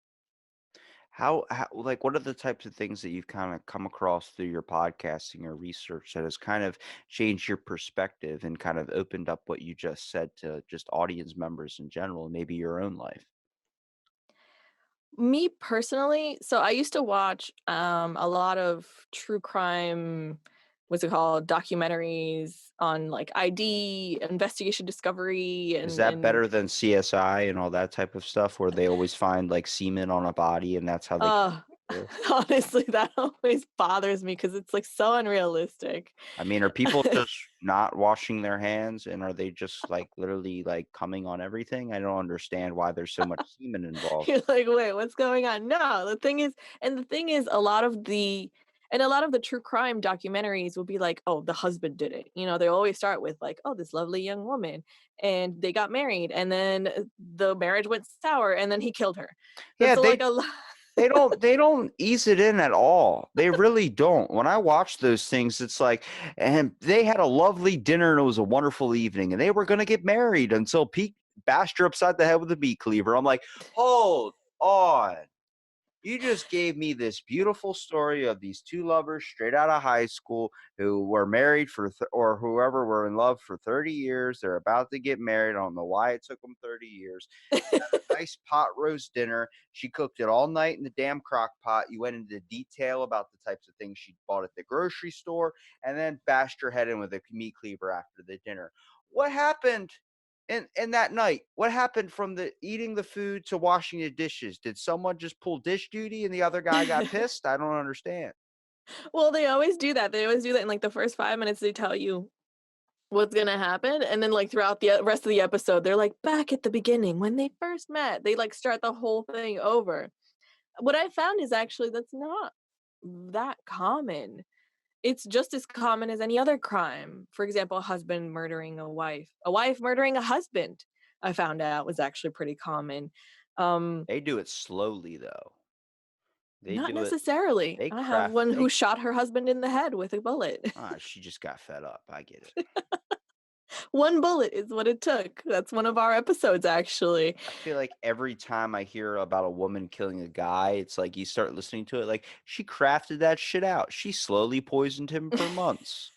How like what are the types of things that you've kind of come across through your podcasting or research that has kind of changed your perspective and kind of opened up what you just said to just audience members in general, and maybe your own life? Me personally, so I used to watch a lot of true crime, what's it called, documentaries on like ID, investigation discovery, Is and that better than CSI and all that type of stuff where they always find like semen on a body and that's how they uh kill? honestly that always bothers me because it's like so unrealistic. I mean, are people just not washing their hands and are they just like literally like coming on everything? I don't understand why there's so much semen involved. You're like, "Wait, what's going on?" No, the thing is a lot of the true crime documentaries will be like, "Oh, the husband did it." You know, they always start with like, "Oh, this lovely young woman and they got married and then the marriage went sour and then he killed her." Yeah, That's like a lot. they don't ease it in at all. They really don't. When I watch those things, it's like, and they had a lovely dinner and it was a wonderful evening, and they were gonna get married until Pete bashed her upside the head with a meat cleaver. I'm like, hold on. You just gave me this beautiful story of these two lovers straight out of high school who were married for, or whoever were in love for 30 years. They're about to get married. I don't know why it took them 30 years. Nice pot roast dinner. She cooked it all night in the damn crock pot. You went into detail about the types of things she bought at the grocery store and then bashed her head in with a meat cleaver after the dinner. What happened in that night? What happened from the eating the food to washing the dishes? Did someone just pull dish duty and the other guy got pissed? I don't understand. Well, they always do that. They always do that in like the first 5 minutes they tell you what's gonna happen, and then like throughout the rest of the episode, they're like back at the beginning when they first met. They like start the whole thing over. What I found is actually that's not that common. It's just as common as any other crime. For example, a husband murdering a wife murdering a husband. I found out was actually pretty common. Um, They do it slowly though. They Not do it. necessarily. They I have craft. one They who shot her husband in the head with a bullet. She just got fed up. I get it. One bullet is what it took. That's one of our episodes, actually. I feel like every time I hear about a woman killing a guy, it's like you start listening to it like she crafted that shit out. She slowly poisoned him for months.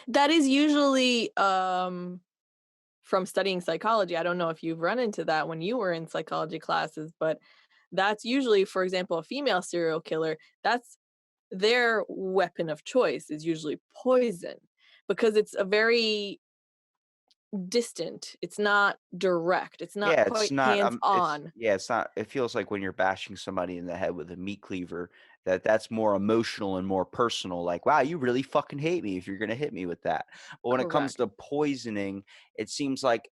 That is usually from studying psychology. I don't know if you've run into that when you were in psychology classes, but that's usually, for example, a female serial killer, that's their weapon of choice is usually poison because it's a very distant, it's not direct, it's not Yeah, it's quite not hands it's on. yeah, it's not it feels like when you're bashing somebody in the head with a meat cleaver that's more emotional and more personal like, wow, you really fucking hate me if you're going to hit me with that. But when it comes Correct. to poisoning, it seems like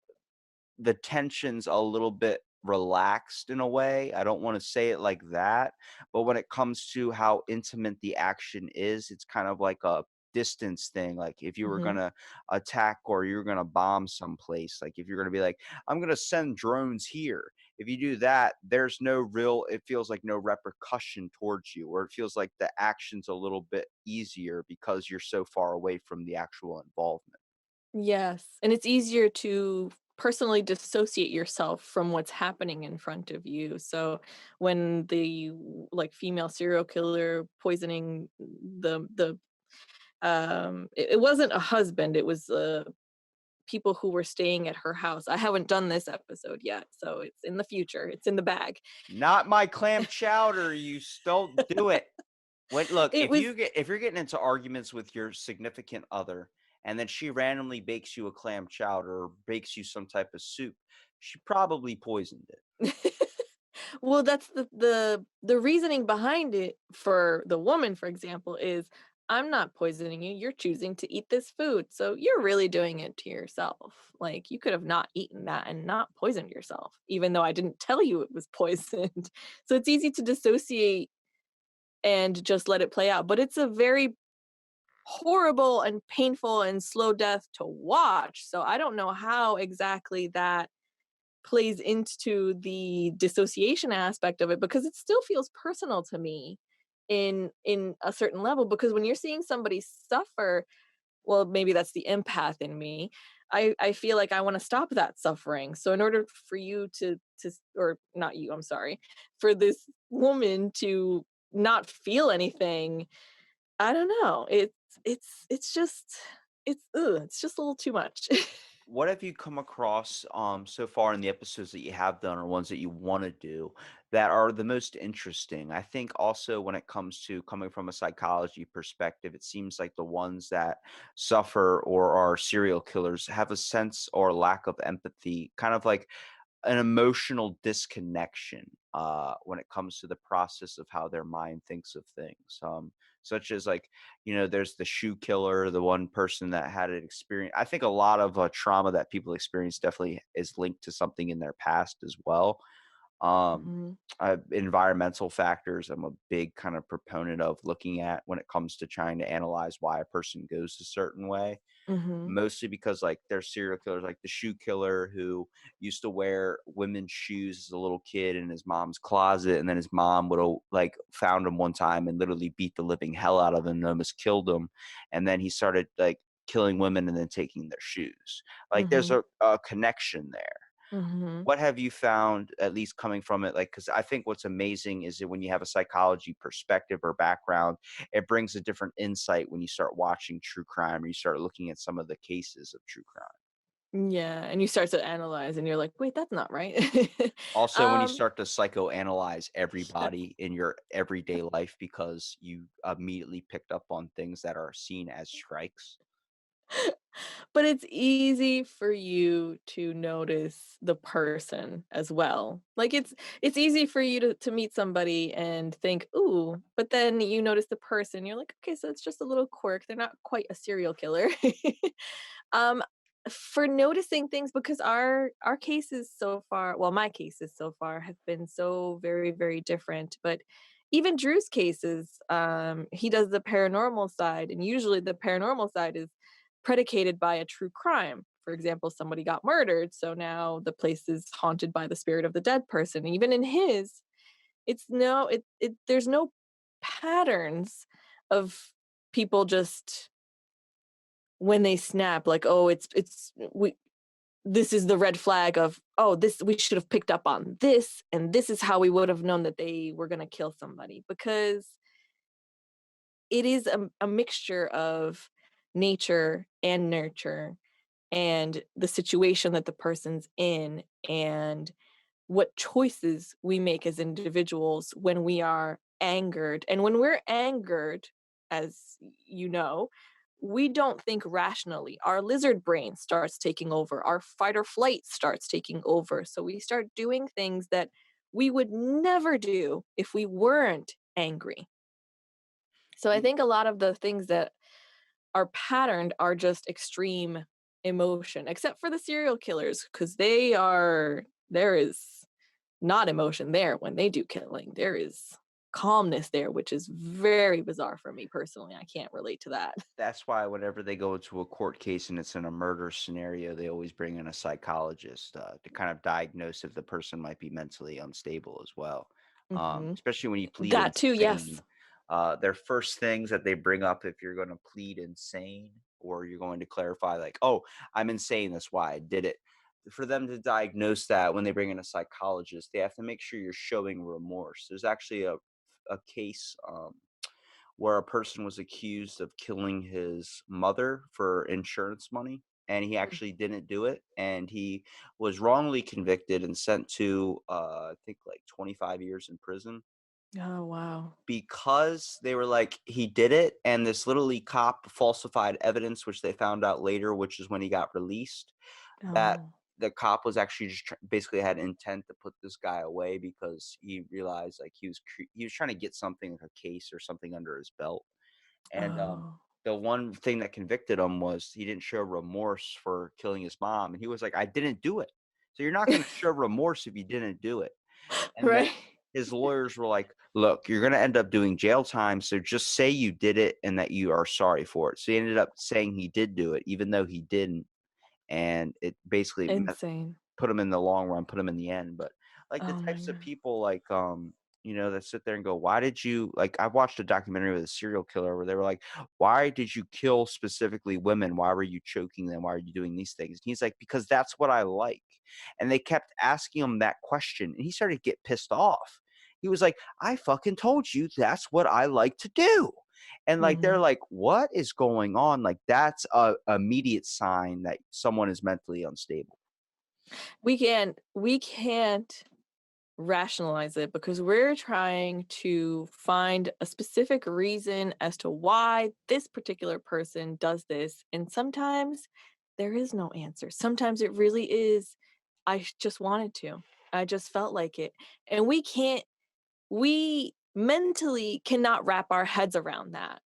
the tension's a little bit relaxed in a way. I don't want to say it like that, but when it comes to how intimate the action is, it's kind of like a distance thing. Like if you were Mhm. gonna attack or you're gonna bomb someplace, like if you're gonna be like, I'm gonna send drones here. If you do that, there's no real, it feels like no repercussion towards you, or it feels like the action's a little bit easier because you're so far away from the actual involvement. Yes, and it's easier to personally dissociate yourself from what's happening in front of you. So when like female serial killer poisoning it wasn't a husband, it was people who were staying at her house. I haven't done this episode yet, so it's in the future. It's in the bag. Not my clam chowder, don't do it. When look, It was if you're getting into arguments with your significant other and then she randomly bakes you a clam chowder or bakes you some type of soup, she probably poisoned it. well, that's the reasoning behind it for the woman, for example, is I'm not poisoning you. You're choosing to eat this food. So you're really doing it to yourself. Like you could have not eaten that and not poisoned yourself, even though I didn't tell you it was poisoned. So it's easy to dissociate and just let it play out. But it's a very horrible and painful and slow death to watch. So I don't know how exactly that plays into the dissociation aspect of it, because it still feels personal to me in a certain level, because when you're seeing somebody suffer, well, maybe that's the empath in me. I feel like I want to stop that suffering. So in order for you to or not you, I'm sorry, for this woman to not feel anything, I don't know. It's just it's just a little too much. What have you come across so far in the episodes that you have done or ones that you want to do that are the most interesting? I think also when it comes to coming from a psychology perspective, it seems like the ones that suffer or are serial killers have a sense or lack of empathy, kind of like an emotional disconnection when it comes to the process of how their mind thinks of things. Such as like, there's the shoe killer, the one person that had an experience. I think a lot of trauma that people experience definitely is linked to something in their past as well. Um, Mhm. Environmental factors, I'm a big kind of proponent of looking at when it comes to trying to analyze why a person goes a certain way, Mhm. mostly because like there's serial killers like the shoe killer who used to wear women's shoes as a little kid in his mom's closet, and then his mom would like found him one time and literally beat the living hell out of him and almost killed him, and then he started like killing women and then taking their shoes. Like there's Mhm. a connection there. Mhm. What have you found, at least coming from it? Like, because I think what's amazing is that when you have a psychology perspective or background, it brings a different insight when you start watching true crime or you start looking at some of the cases of true crime. Yeah, and you start to analyze and you're like, "Wait, that's not right." Also, when you Um, start to psychoanalyze everybody in your everyday life because you immediately picked up on things that are seen as strikes. but it's easy for you to notice the person as well. Like, it's easy for you to meet somebody and think, "Ooh," but then you notice the person, you're like, "Okay, so it's just a little quirk, they're not quite a serial killer." Um, for noticing things, because our cases so far, well, my cases so far have been so very, very different, but even Drew's cases, he does the paranormal side, and usually the paranormal side is predicated by a true crime. For example, somebody got murdered, so now the place is haunted by the spirit of the dead person. Even in his, it's no it there's no patterns of people just when they snap, like, oh, it's we this is the red flag of, oh, this we should have picked up on this, and this is how we would have known that they were going to kill somebody, because it is a mixture of nature and nurture, and the situation that the person's in, and what choices we make as individuals when we are angered. And when we're angered, as you know, we don't think rationally. Our lizard brain starts taking over, our fight or flight starts taking over. So we start doing things that we would never do if we weren't angry. So I think a lot of the things that are patterned are just extreme emotion, except for the serial killers, because there is not emotion there when they do killing. There is calmness there, which is very bizarre for me personally. I can't relate to that. That's why whenever they go into a court case and it's in a murder scenario, they always bring in a psychologist to kind of diagnose if the person might be mentally unstable as well. Hmm. Especially when you plead That too, yes. insane. Their first things that they bring up if you're going to plead insane or you're going to clarify, like, oh, I'm insane. That's why I did it. For them to diagnose that when they bring in a psychologist, they have to make sure you're showing remorse. There's actually a case. Where a person was accused of killing his mother for insurance money, and he actually didn't do it, and he was wrongly convicted and sent to I think like 25 years in prison Oh, wow. because they were like he did it, and this literally cop falsified evidence, which they found out later, which is when he got released, that Oh, the cop was actually just basically had intent to put this guy away because he realized like he was trying to get something like a case or something under his belt. And oh. the one thing that convicted him was he didn't show remorse for killing his mom, and he was like, "I didn't do it." So you're not going to show remorse if you didn't do it. And then Right. his lawyers were like, "Look, you're going to end up doing jail time, so just say you did it and that you are sorry for it." So he ended up saying he did do it, even though he didn't, and it basically Insane. put them in the long run, put them in the end. But like the Oh my types of god. people like that sit there and go, why did you like I watched a documentary with a serial killer where they were like, why did you kill specifically women? Why were you choking them? Why are you doing these things? And he's like, because that's what I like. And they kept asking him that question and he started to get pissed off. He was like, I fucking told you that's what I like to do. And like they're Mhm. like, what is going on? Like that's a immediate sign that someone is mentally unstable. We can't rationalize it because we're trying to find a specific reason as to why this particular person does this. And sometimes there is no answer. Sometimes it really is, just wanted to. I just felt like it. And we mentally cannot wrap our heads around that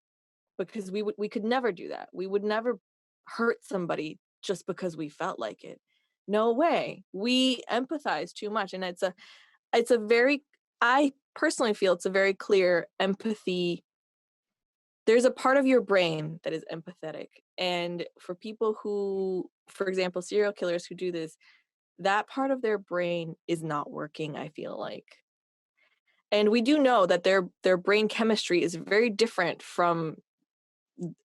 because we could never do that. We would never hurt somebody just because we felt like it. No way. We empathize too much, and it's a very I personally feel it's a very clear empathy. There's a part of your brain that is empathetic. And for people who, for example, serial killers who do this, that part of their brain is not working, I feel like. And we do know that their brain chemistry is very different from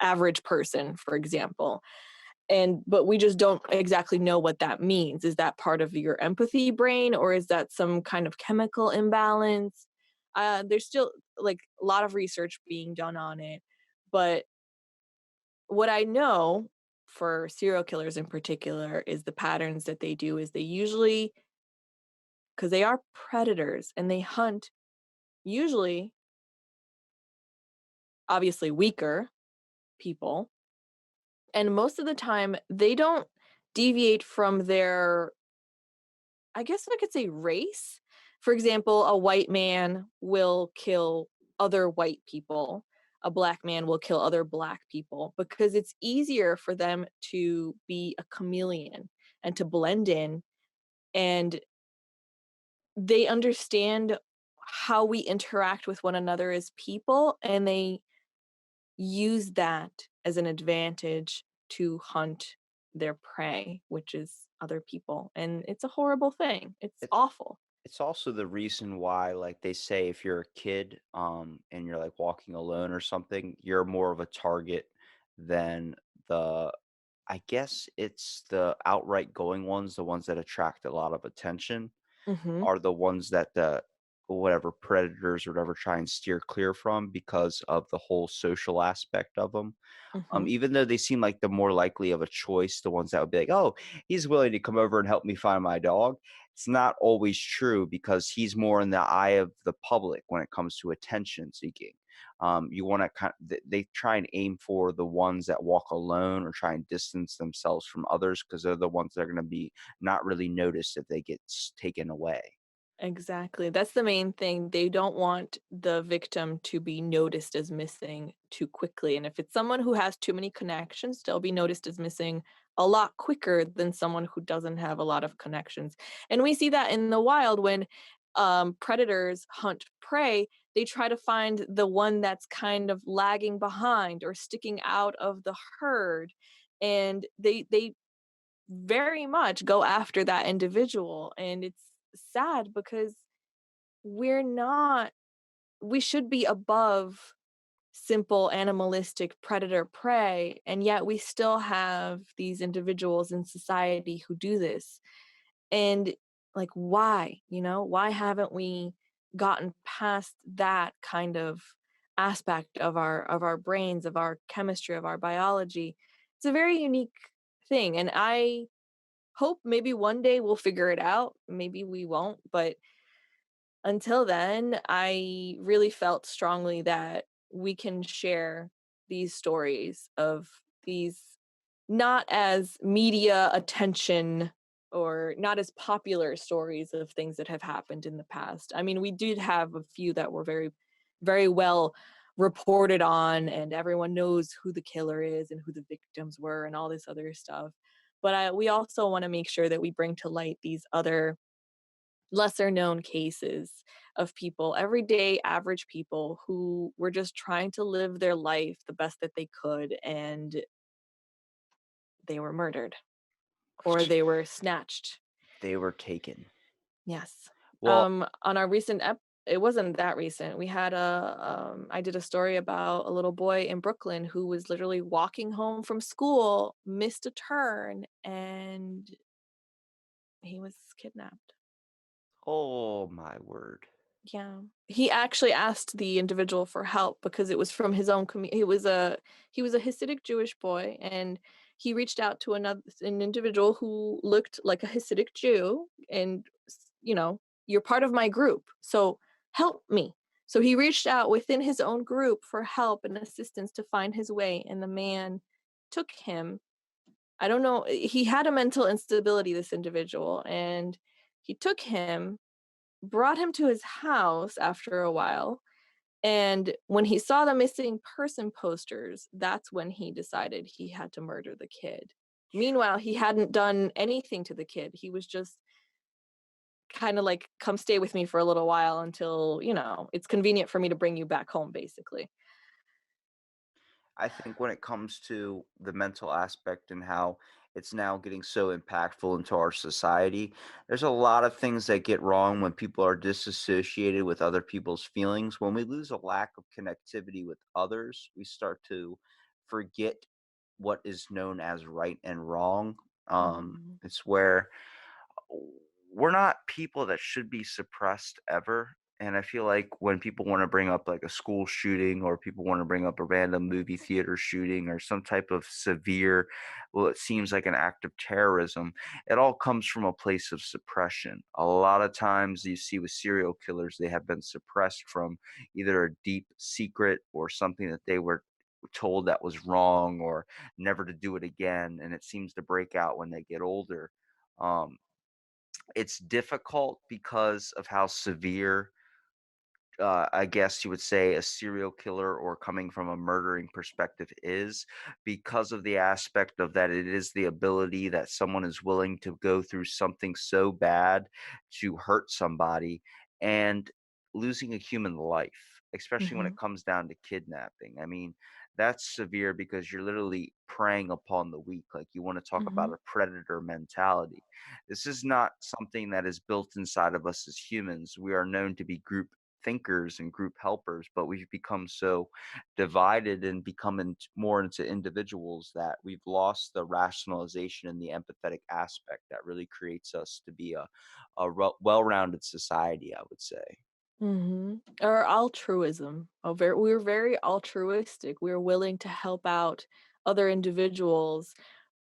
average person, for example. But we just don't exactly know what that means. Is that part of your empathy brain or is that some kind of chemical imbalance? There's still like a lot of research being done on it, but what I know for serial killers in particular is the patterns that they do is they usually, because they are predators and they hunt usually obviously weaker people, and most of the time they don't deviate from their, I guess I could say, race. For example, a white man will kill other white people. A black man will kill other black people because it's easier for them to be a chameleon and to blend in, and they understand how we interact with one another as people, and they use that as an advantage to hunt their prey, which is other people. And it's a horrible thing. It's It's awful. it's also the reason why, like they say, if you're a kid, and you're like walking alone or something, you're more of a target than the I guess it's the outright going ones, the ones that attract a lot of attention Mhm, are the ones that the whatever predators or whatever try and steer clear from because of the whole social aspect of them. mhm. Even though they seem like the more likely of a choice, the ones that would be like, "Oh, he's willing to come over and help me find my dog." It's not always true because he's more in the eye of the public when it comes to attention seeking. You want to they try and aim for the ones that walk alone or try and distance themselves from others because they're the ones that are going to be not really noticed if they get taken away. Exactly. That's the main thing. They don't want the victim to be noticed as missing too quickly. And if it's someone who has too many connections, they'll be noticed as missing a lot quicker than someone who doesn't have a lot of connections. And we see that in the wild when predators hunt prey, they try to find the one that's kind of lagging behind or sticking out of the herd. And they very much go after that individual. And it's sad because we're not we should be above simple animalistic predator prey, and yet we still have these individuals in society who do this. And like, why haven't we gotten past that kind of aspect of our brains, of our chemistry, of our biology? It's a very unique thing, and I hope maybe one day we'll figure it out. Maybe we won't, but until then, I really felt strongly that we can share these stories of these not as media attention or not as popular stories of things that have happened in the past. I mean, we did have a few that were very, very well reported on, and everyone knows who the killer is and who the victims were and all this other stuff. But we also want to make sure that we bring to light these other lesser known cases of people, everyday average people who were just trying to live their life the best that they could, and they were murdered or they were snatched. They were taken. Yes. Well, On our recent it wasn't that recent. We had I did a story about a little boy in Brooklyn who was literally walking home from school, missed a turn, and he was kidnapped. oh my word. Yeah. He actually asked the individual for help because it was from his own community. He was a Hasidic Jewish boy, and he reached out to an individual who looked like a Hasidic Jew, and you're part of my group, so help me. So he reached out within his own group for help and assistance to find his way, and the man took him. I don't know, he had a mental instability, this individual, and he took him, brought him to his house after a while. And when he saw the missing person posters, that's when he decided he had to murder the kid. Meanwhile, he hadn't done anything to the kid. He was just kind of like, come stay with me for a little while until, it's convenient for me to bring you back home, basically. I think when it comes to the mental aspect and how it's now getting so impactful into our society, there's a lot of things that get wrong when people are disassociated with other people's feelings. When we lose a lack of connectivity with others, we start to forget what is known as right and wrong. Mhm. It's where we're not people that should be suppressed ever. And I feel like when people want to bring up like a school shooting or people want to bring up a random movie theater shooting or some type of severe, well, it seems like an act of terrorism, it all comes from a place of suppression. A lot of times you see with serial killers, they have been suppressed from either a deep secret or something that they were told that was wrong or never to do it again. And it seems to break out when they get older. Um, it's difficult because of how severe, I guess you would say, a serial killer or coming from a murdering perspective is, because of the aspect of that it is the ability that someone is willing to go through something so bad to hurt somebody and losing a human life, especially when it Mhm. comes down to kidnapping. I mean, that's severe because you're literally preying upon the weak. Like, you want to talk about Mhm. a predator mentality. This is not something that is built inside of us as humans. We are known to be group thinkers and group helpers, but we've become so divided and become more into individuals that we've lost the rationalization and the empathetic aspect that really creates us to be a well-rounded society, I would say. Mhm. Or altruism. We're very altruistic. We're willing to help out other individuals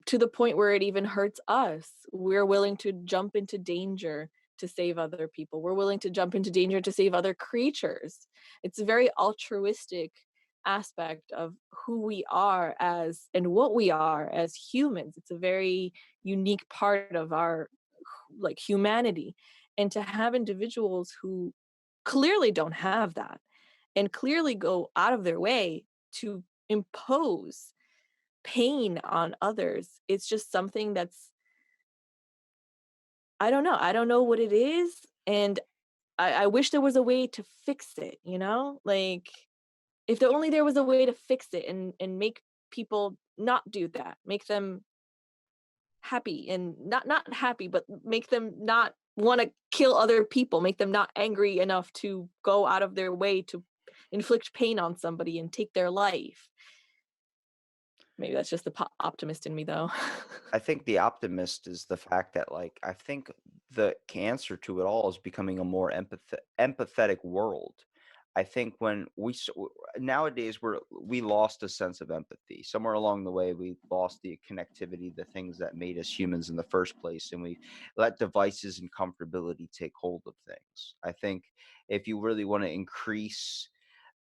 to the point where it even hurts us. We're willing to jump into danger to save other people. We're willing to jump into danger to save other creatures. It's a very altruistic aspect of who we are as and what we are as humans. It's a very unique part of our like humanity. And to have individuals who clearly don't have that and clearly go out of their way to impose pain on others. It's just something that's I don't know. I don't know what it is, and I wish there was a way to fix it, you know? Like, if only there was a way to fix it and make people not do that, make them happy and not happy, but make them not wanna kill other people, make them not angry enough to go out of their way to inflict pain on somebody and take their life. Maybe that's just the optimist in me, though. I think the optimist is the fact that, like, I think the answer to it all is becoming a more empathetic world. I think when nowadays we lost a sense of empathy. Somewhere along the way, we lost the connectivity, the things that made us humans in the first place, and we let devices and comfortability take hold of things. I think if you really want to increase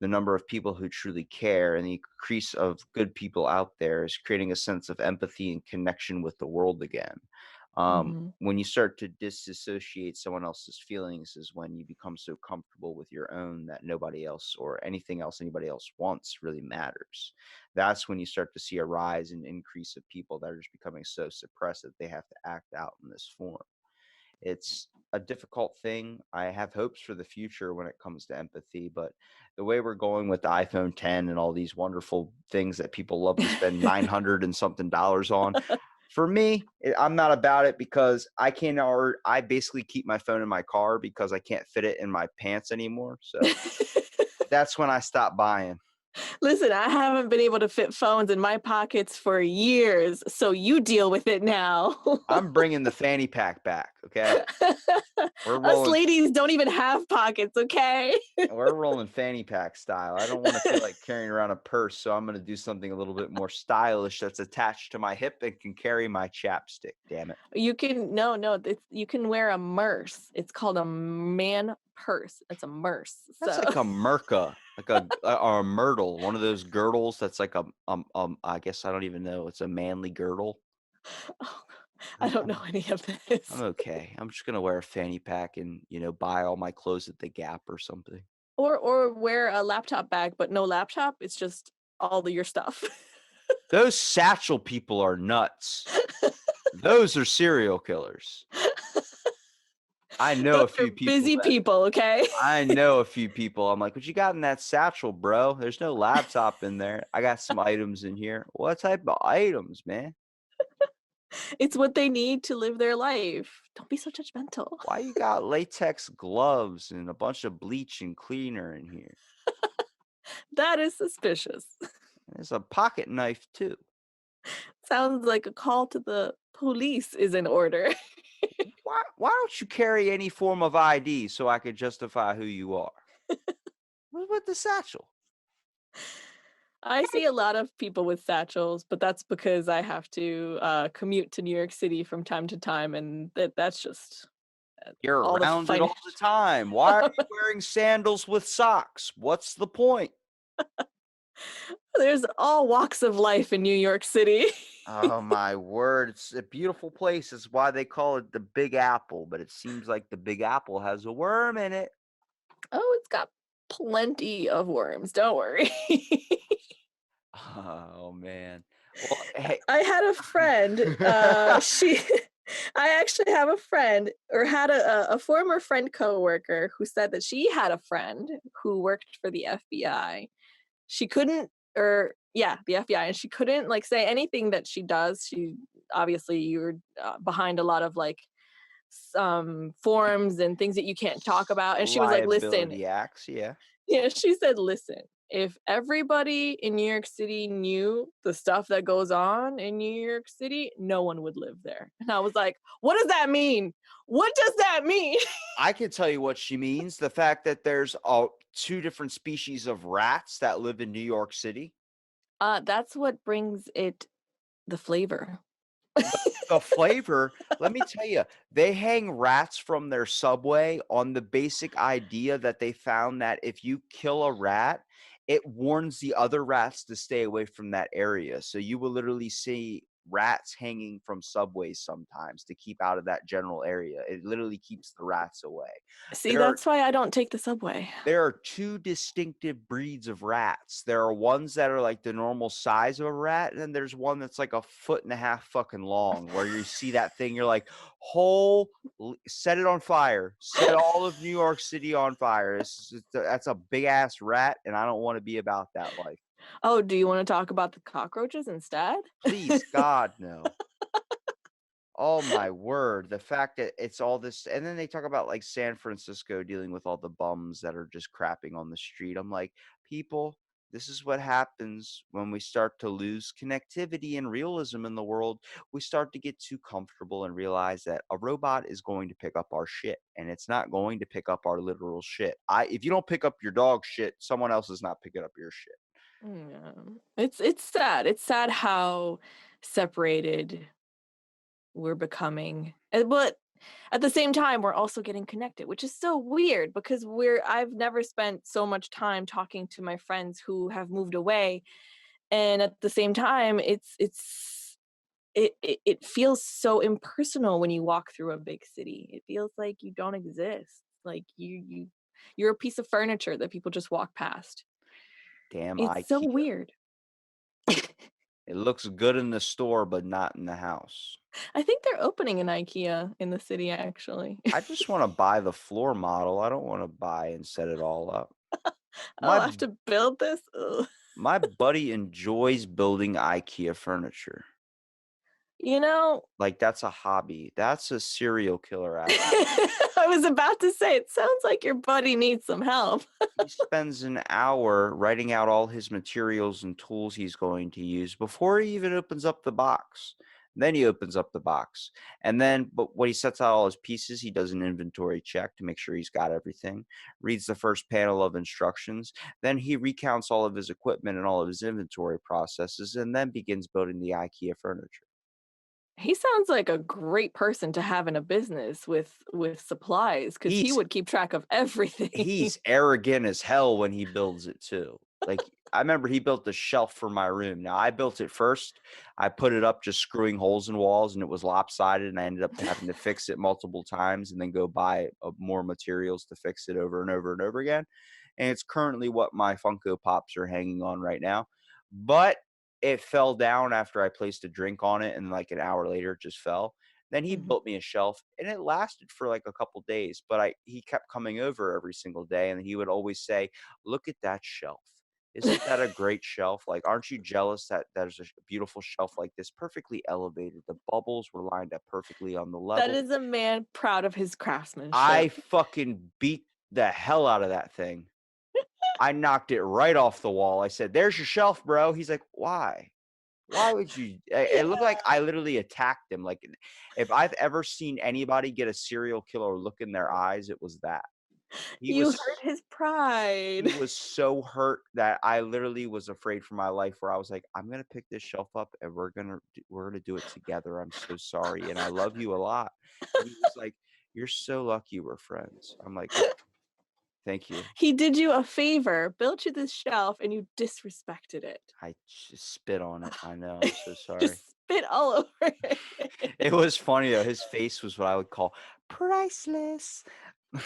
the number of people who truly care and the increase of good people out there is creating a sense of empathy and connection with the world again. Mhm. When you start to disassociate someone else's feelings is when you become so comfortable with your own that nobody else or anything else anybody else wants really matters. That's when you start to see a rise and increase of people that are just becoming so suppressed that they have to act out in this form. It's a difficult thing. I have hopes for the future when it comes to empathy, but the way we're going with the iPhone 10 and all these wonderful things that people love to spend 900 and something dollars on, For me, I'm not about it because I basically keep my phone in my car because I can't fit it in my pants anymore. So that's when I stop buying. Listen, I haven't been able to fit phones in my pockets for years, so you deal with it now. I'm bringing the fanny pack back. Okay, we're Us rolling. ladies don't even have pockets, okay? We're rolling fanny pack style. I don't want to feel like carrying around a purse, so I'm going to do something a little bit more stylish that's attached to my hip and can carry my chapstick. Damn it. You can you can wear a merce. It's called a man purse. It's a merce. That's So like a merca, like or a myrtle, one of those girdles that's like I guess I don't even know. It's a manly girdle. oh, I I'm don't know I'm any of I'm this. okay. I'm just gonna wear a fanny pack and buy all my clothes at the Gap or something. Or wear a laptop bag, but no laptop. It's just all of your stuff. Those satchel people are nuts. Those are serial killers. I know Those a are few people busy that people, okay? I know a few people. I'm like, what you got in that satchel, bro? There's no laptop in there. I got some items in here. What type of items, man? It's what they need to live their life. Don't be so judgmental. Why you got latex gloves and a bunch of bleach and cleaner in here? That is suspicious. There's a pocket knife too. Sounds like a call to the police is in order. Why don't you carry any form of ID so I could justify who you are? What's with the satchel? I see a lot of people with satchels, but that's because I have to commute to New York City from time to time, and that's just You're all the around it all financial. the time. Why are you wearing sandals with socks? What's the point? There's all walks of life in New York City. Oh my word. It's a beautiful place. It's why they call it the Big Apple, but it seems like the Big Apple has a worm in it. Oh, it's got plenty of worms. Don't worry. Oh man. Well, hey. I had a friend. She, I actually have a friend, or had a former friend coworker who said that she had a friend who worked for the FBI. She couldn't, or yeah, the FBI, and she couldn't like say anything that she does. She obviously you're behind a lot of like forms and things that you can't talk about. And she was like, "Listen, Liability acts, yeah. yeah, she said, listen, if everybody in New York City knew the stuff that goes on in New York City, no one would live there." And I was like, what does that mean? What does that mean? I can tell you what she means. The fact that there's two different species of rats that live in New York City. That's what brings it the flavor. The flavor, let me tell you, they hang rats from their subway on the basic idea that they found that if you kill a rat, it warns the other rats to stay away from that area. So you will literally see rats hanging from subways sometimes to keep out of that general area. It literally keeps the rats away. See, There are that's why I don't take the subway. there are two distinctive breeds of rats. There are ones that are like the normal size of a rat, and then there's one that's like a foot and a half fucking long, where you see that thing, you're like, "Holy, set it on fire. Set all of New York City on fire. That's a big ass rat, and I don't want to be about that life. Oh, do you want to talk about the cockroaches instead? Please, God, no." Oh my word, the fact that it's all this, and then they talk about like San Francisco dealing with all the bums that are just crapping on the street. I'm like, people, this is what happens when we start to lose connectivity and realism in the world. We start to get too comfortable and realize that a robot is going to pick up our shit, and it's not going to pick up our literal shit. If you don't pick up your dog shit, someone else is not picking up your shit. Yeah. It's sad. It's sad how separated we're becoming. But at the same time, we're also getting connected, which is so weird because I've never spent so much time talking to my friends who have moved away. And at the same time, it feels so impersonal when you walk through a big city. It feels like you don't exist. Like you're a piece of furniture that people just walk past. Damn It's so IKEA. weird. It looks good in the store, but not in the house. I think they're opening an IKEA in the city actually. I just wanna buy the floor model. I don't wanna buy and set it all up. Oh, My I have to build this? Ugh. my buddy enjoys building IKEA furniture. You know, Like, that's a hobby. That's a serial killer act. I was about to say, it sounds like your buddy needs some help. He spends an hour writing out all his materials and tools he's going to use before he even opens up the box. Then he opens up the box. And then, but when he sets out all his pieces, he does an inventory check to make sure he's got everything, reads the first panel of instructions. Then he recounts all of his equipment and all of his inventory processes, and then begins building the IKEA furniture. He sounds like a great person to have in a business with supplies, because he He's would keep track of everything. he's arrogant as hell when he builds it too. Like, I remember he built the shelf for my room. Now, I built it first. I put it up just screwing holes in walls, and it was lopsided, and I ended up having to fix it multiple times and then go buy more materials to fix it over and over and over again. And it's currently what my Funko Pops are hanging on right now. But it fell down after I placed a drink on it, and like an hour later, it just fell. Then he Mhm. built me a shelf, and it lasted for like a couple days. But he kept coming over every single day, and he would always say, "Look at that shelf. Isn't that a great shelf? Like, aren't you jealous that there's a beautiful shelf like this, perfectly elevated? The bubbles were lined up perfectly on the That level." is a man proud of his I craftsmanship. fucking beat the hell out of that thing. I knocked it right off the wall. I said, "There's your shelf, bro." He's like, "Why? Why would you?" It looked like I literally attacked him. Like, if I've ever seen anybody get a serial killer look in their eyes, it was that. He You was hurt his he pride. was so hurt that I literally was afraid for my life, where I was like, "I'm gonna pick this shelf up and we're gonna do it together. I'm so sorry, and I love you a lot." And he was like, "You're so lucky we're friends." I'm like, "Thank you." He did you a favor, built you this shelf, and you disrespected it. I just spit on it. I know. I'm so sorry. Just spit all over it. It was funny though. His face was what I would call priceless.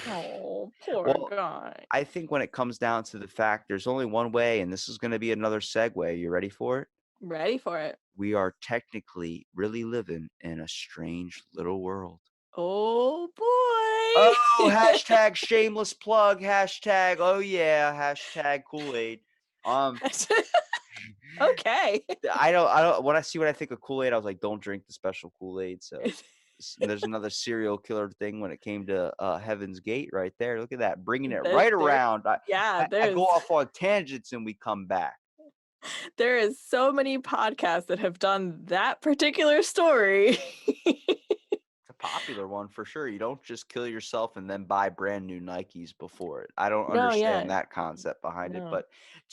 Oh, poor Well, guy. I think when it comes down to the fact, there's only one way, and this is going to be another segue. You ready for it? Ready for it. We are technically really living in a strange little world. Oh Oh, boy. hashtag shameless plug. Hashtag, oh yeah. Hashtag Kool-Aid. Um, Okay. I don't, when I see what I think of Kool-Aid, I was like, don't drink the special Kool-Aid. So there's another serial killer thing when it came to Heaven's Gate right there. Look at that, bringing it There right there around. I, yeah, I, I go off on tangents and we come back. there is so many podcasts that have done that particular story. It's a popular one for sure. You don't just kill yourself and then buy brand new Nikes before it. I don't No, yeah. understand that concept behind it, No. but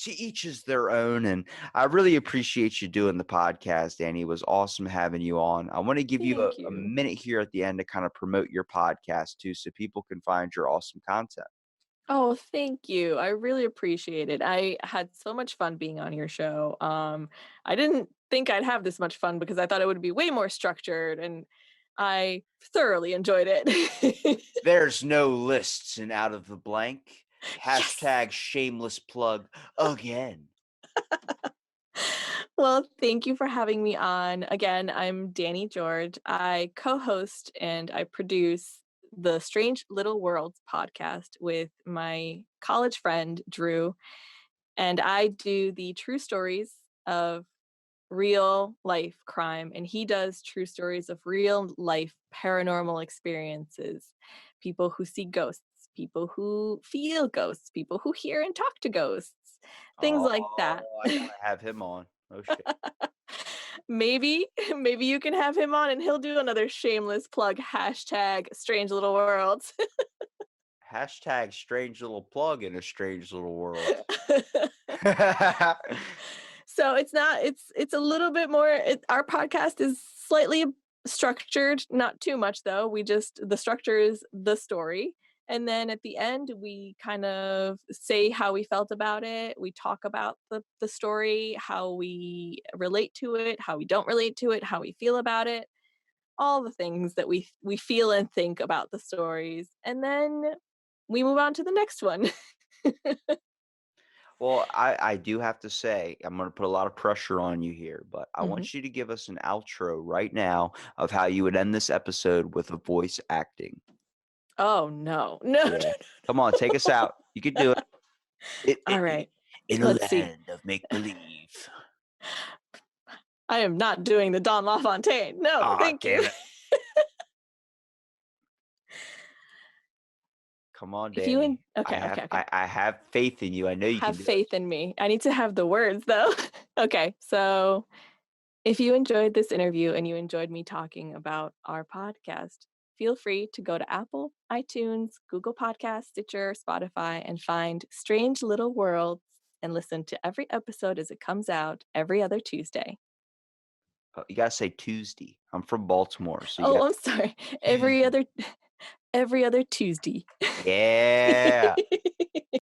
to each is their own. And I really appreciate you doing the podcast, Danny. It was awesome having you on. I want to give you Thank a you. minute here at the end to kind of promote your podcast too, so people can find your awesome content. Oh, thank you. I really appreciate it. I had so much fun being on your show. I didn't think I'd have this much fun because I thought it would be way more structured, and I thoroughly enjoyed it. There's no lists and out of the blank. Yes. Hashtag shameless plug again. Well, thank you for having me on. Again, I'm Dani George. I co-host and I produce the Strange Little Worlds podcast with my college friend Drew, and I do the true stories of real life crime, and he does true stories of real life paranormal experiences. People who see ghosts, people who feel ghosts, people who hear and talk to ghosts, things like that. Oh, I gotta have him on. Oh shit. Maybe, maybe you can have him on and he'll do another shameless plug, hashtag strange little worlds. Hashtag strange little plug in a strange little world. So it's a little bit more our podcast is slightly structured, not too much though. The structure is the story, and then at the end we kind of say how we felt about it. We talk about the story, how we relate to it, how we don't relate to it, how we feel about it, all the things that we feel and think about the stories, and then we move on to the next one. Well, I do have to say, I'm going to put a lot of pressure on you here, but I Mhm. want you to give us an outro right now of how you would end this episode with a voice acting. Oh no. No, no, Yeah. Come on, take us out. You can do it. all right. In a Let's see. land of make believe. I am not doing the Don LaFontaine. No, Aw, thank you. damn it. Come on, If you Dani. okay, okay, okay. I have faith in you. I know you Have can do it. faith in me. I need to have the words though. Okay, so if you enjoyed this interview and you enjoyed me talking about our podcast, feel free to go to Apple, iTunes, Google Podcasts, Stitcher, Spotify, and find Strange Little Worlds and listen to every episode as it comes out every other Tuesday. You gotta say Tuesday. I'm from Baltimore, so you Oh, got I'm sorry. Tuesday. Every other Tuesday. Yeah.